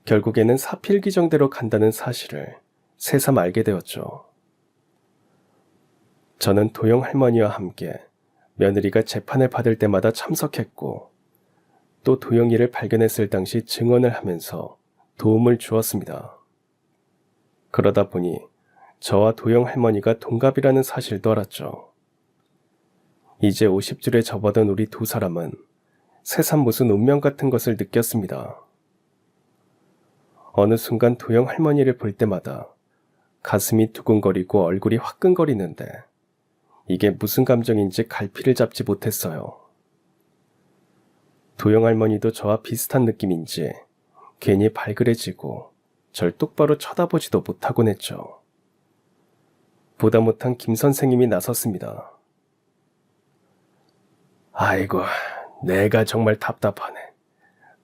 결국에는 사필귀정대로 간다는 사실을 새삼 알게 되었죠. 저는 도영 할머니와 함께 며느리가 재판을 받을 때마다 참석했고 또 도영이를 발견했을 당시 증언을 하면서 도움을 주었습니다. 그러다 보니 저와 도영 할머니가 동갑이라는 사실도 알았죠. 이제 50줄에 접어든 우리 두 사람은 새삼 무슨 운명 같은 것을 느꼈습니다. 어느 순간 도영 할머니를 볼 때마다 가슴이 두근거리고 얼굴이 화끈거리는데 이게 무슨 감정인지 갈피를 잡지 못했어요. 도영 할머니도 저와 비슷한 느낌인지 괜히 발그레지고 절 똑바로 쳐다보지도 못하곤 했죠. 보다 못한 김 선생님이 나섰습니다. 아이고, 내가 정말 답답하네.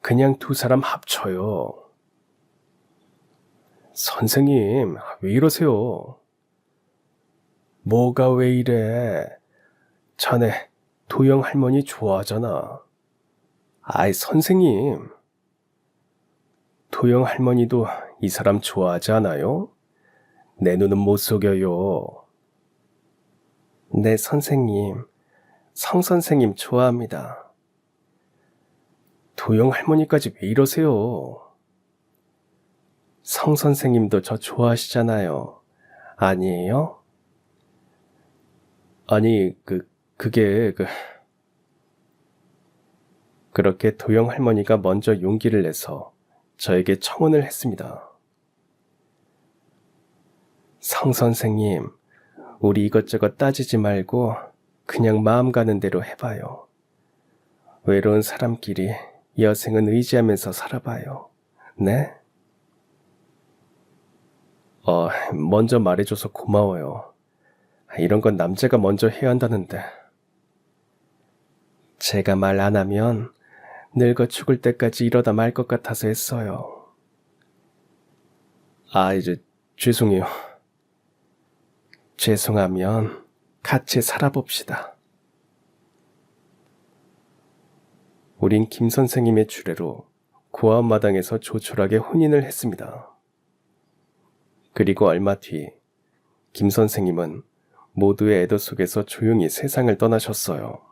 그냥 두 사람 합쳐요. 선생님, 왜 이러세요? 뭐가 왜 이래? 자네 도영 할머니 좋아하잖아. 아이, 선생님. 도영 할머니도 이 사람 좋아하지 않아요? 내 눈은 못 속여요. 네, 선생님. 성 선생님 좋아합니다. 도영 할머니까지 왜 이러세요? 성 선생님도 저 좋아하시잖아요. 아니에요? 아니, 그렇게 도영 할머니가 먼저 용기를 내서 저에게 청혼을 했습니다. 성 선생님, 우리 이것저것 따지지 말고 그냥 마음 가는 대로 해봐요. 외로운 사람끼리 여생은 의지하면서 살아봐요. 네? 먼저 말해줘서 고마워요. 이런 건 남자가 먼저 해야 한다는데. 제가 말 안 하면 늙어 죽을 때까지 이러다 말 것 같아서 했어요. 이제 죄송해요. 죄송하면 같이 살아봅시다. 우린 김 선생님의 주례로 고아원 마당에서 조촐하게 혼인을 했습니다. 그리고 얼마 뒤 김 선생님은 모두의 애도 속에서 조용히 세상을 떠나셨어요.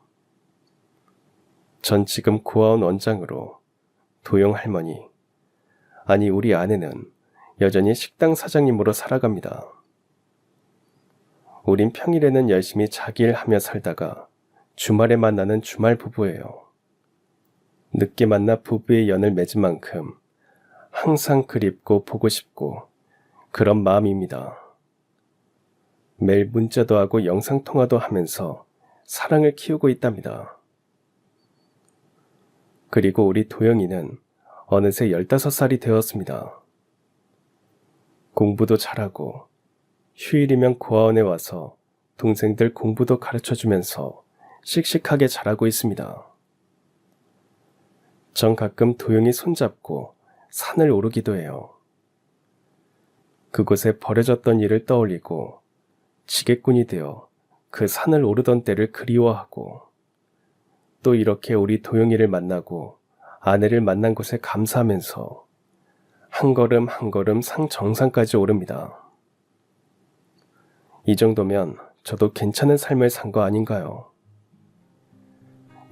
전 지금 고아원 원장으로 도영 할머니, 아니 우리 아내는 여전히 식당 사장님으로 살아갑니다. 우린 평일에는 열심히 자기 일하며 살다가 주말에 만나는 주말 부부예요. 늦게 만나 부부의 연을 맺은 만큼 항상 그립고 보고 싶고 그런 마음입니다. 매일 문자도 하고 영상통화도 하면서 사랑을 키우고 있답니다. 그리고 우리 도영이는 어느새 15살이 되었습니다. 공부도 잘하고 휴일이면 고아원에 와서 동생들 공부도 가르쳐주면서 씩씩하게 자라고 있습니다. 전 가끔 도영이 손잡고 산을 오르기도 해요. 그곳에 버려졌던 일을 떠올리고 지게꾼이 되어 그 산을 오르던 때를 그리워하고 또 이렇게 우리 도영이를 만나고 아내를 만난 곳에 감사하면서 한 걸음 한 걸음 상 정상까지 오릅니다. 이 정도면 저도 괜찮은 삶을 산 거 아닌가요?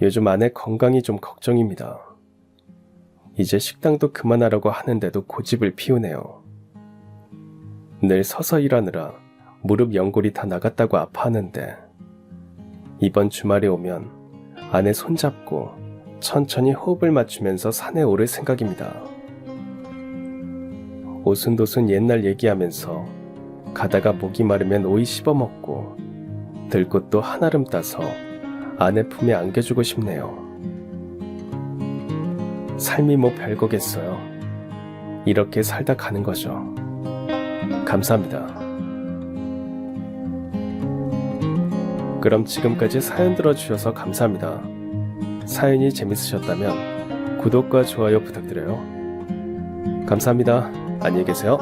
요즘 아내 건강이 좀 걱정입니다. 이제 식당도 그만하라고 하는데도 고집을 피우네요. 늘 서서 일하느라 무릎 연골이 다 나갔다고 아파하는데 이번 주말에 오면 아내 손잡고 천천히 호흡을 맞추면서 산에 오를 생각입니다. 오순도순 옛날 얘기하면서 가다가 목이 마르면 오이 씹어먹고 들꽃도 한아름 따서 아내 품에 안겨주고 싶네요. 삶이 뭐 별거겠어요. 이렇게 살다 가는 거죠. 감사합니다. 그럼 지금까지 사연 들어주셔서 감사합니다. 사연이 재밌으셨다면 구독과 좋아요 부탁드려요. 감사합니다. 안녕히 계세요.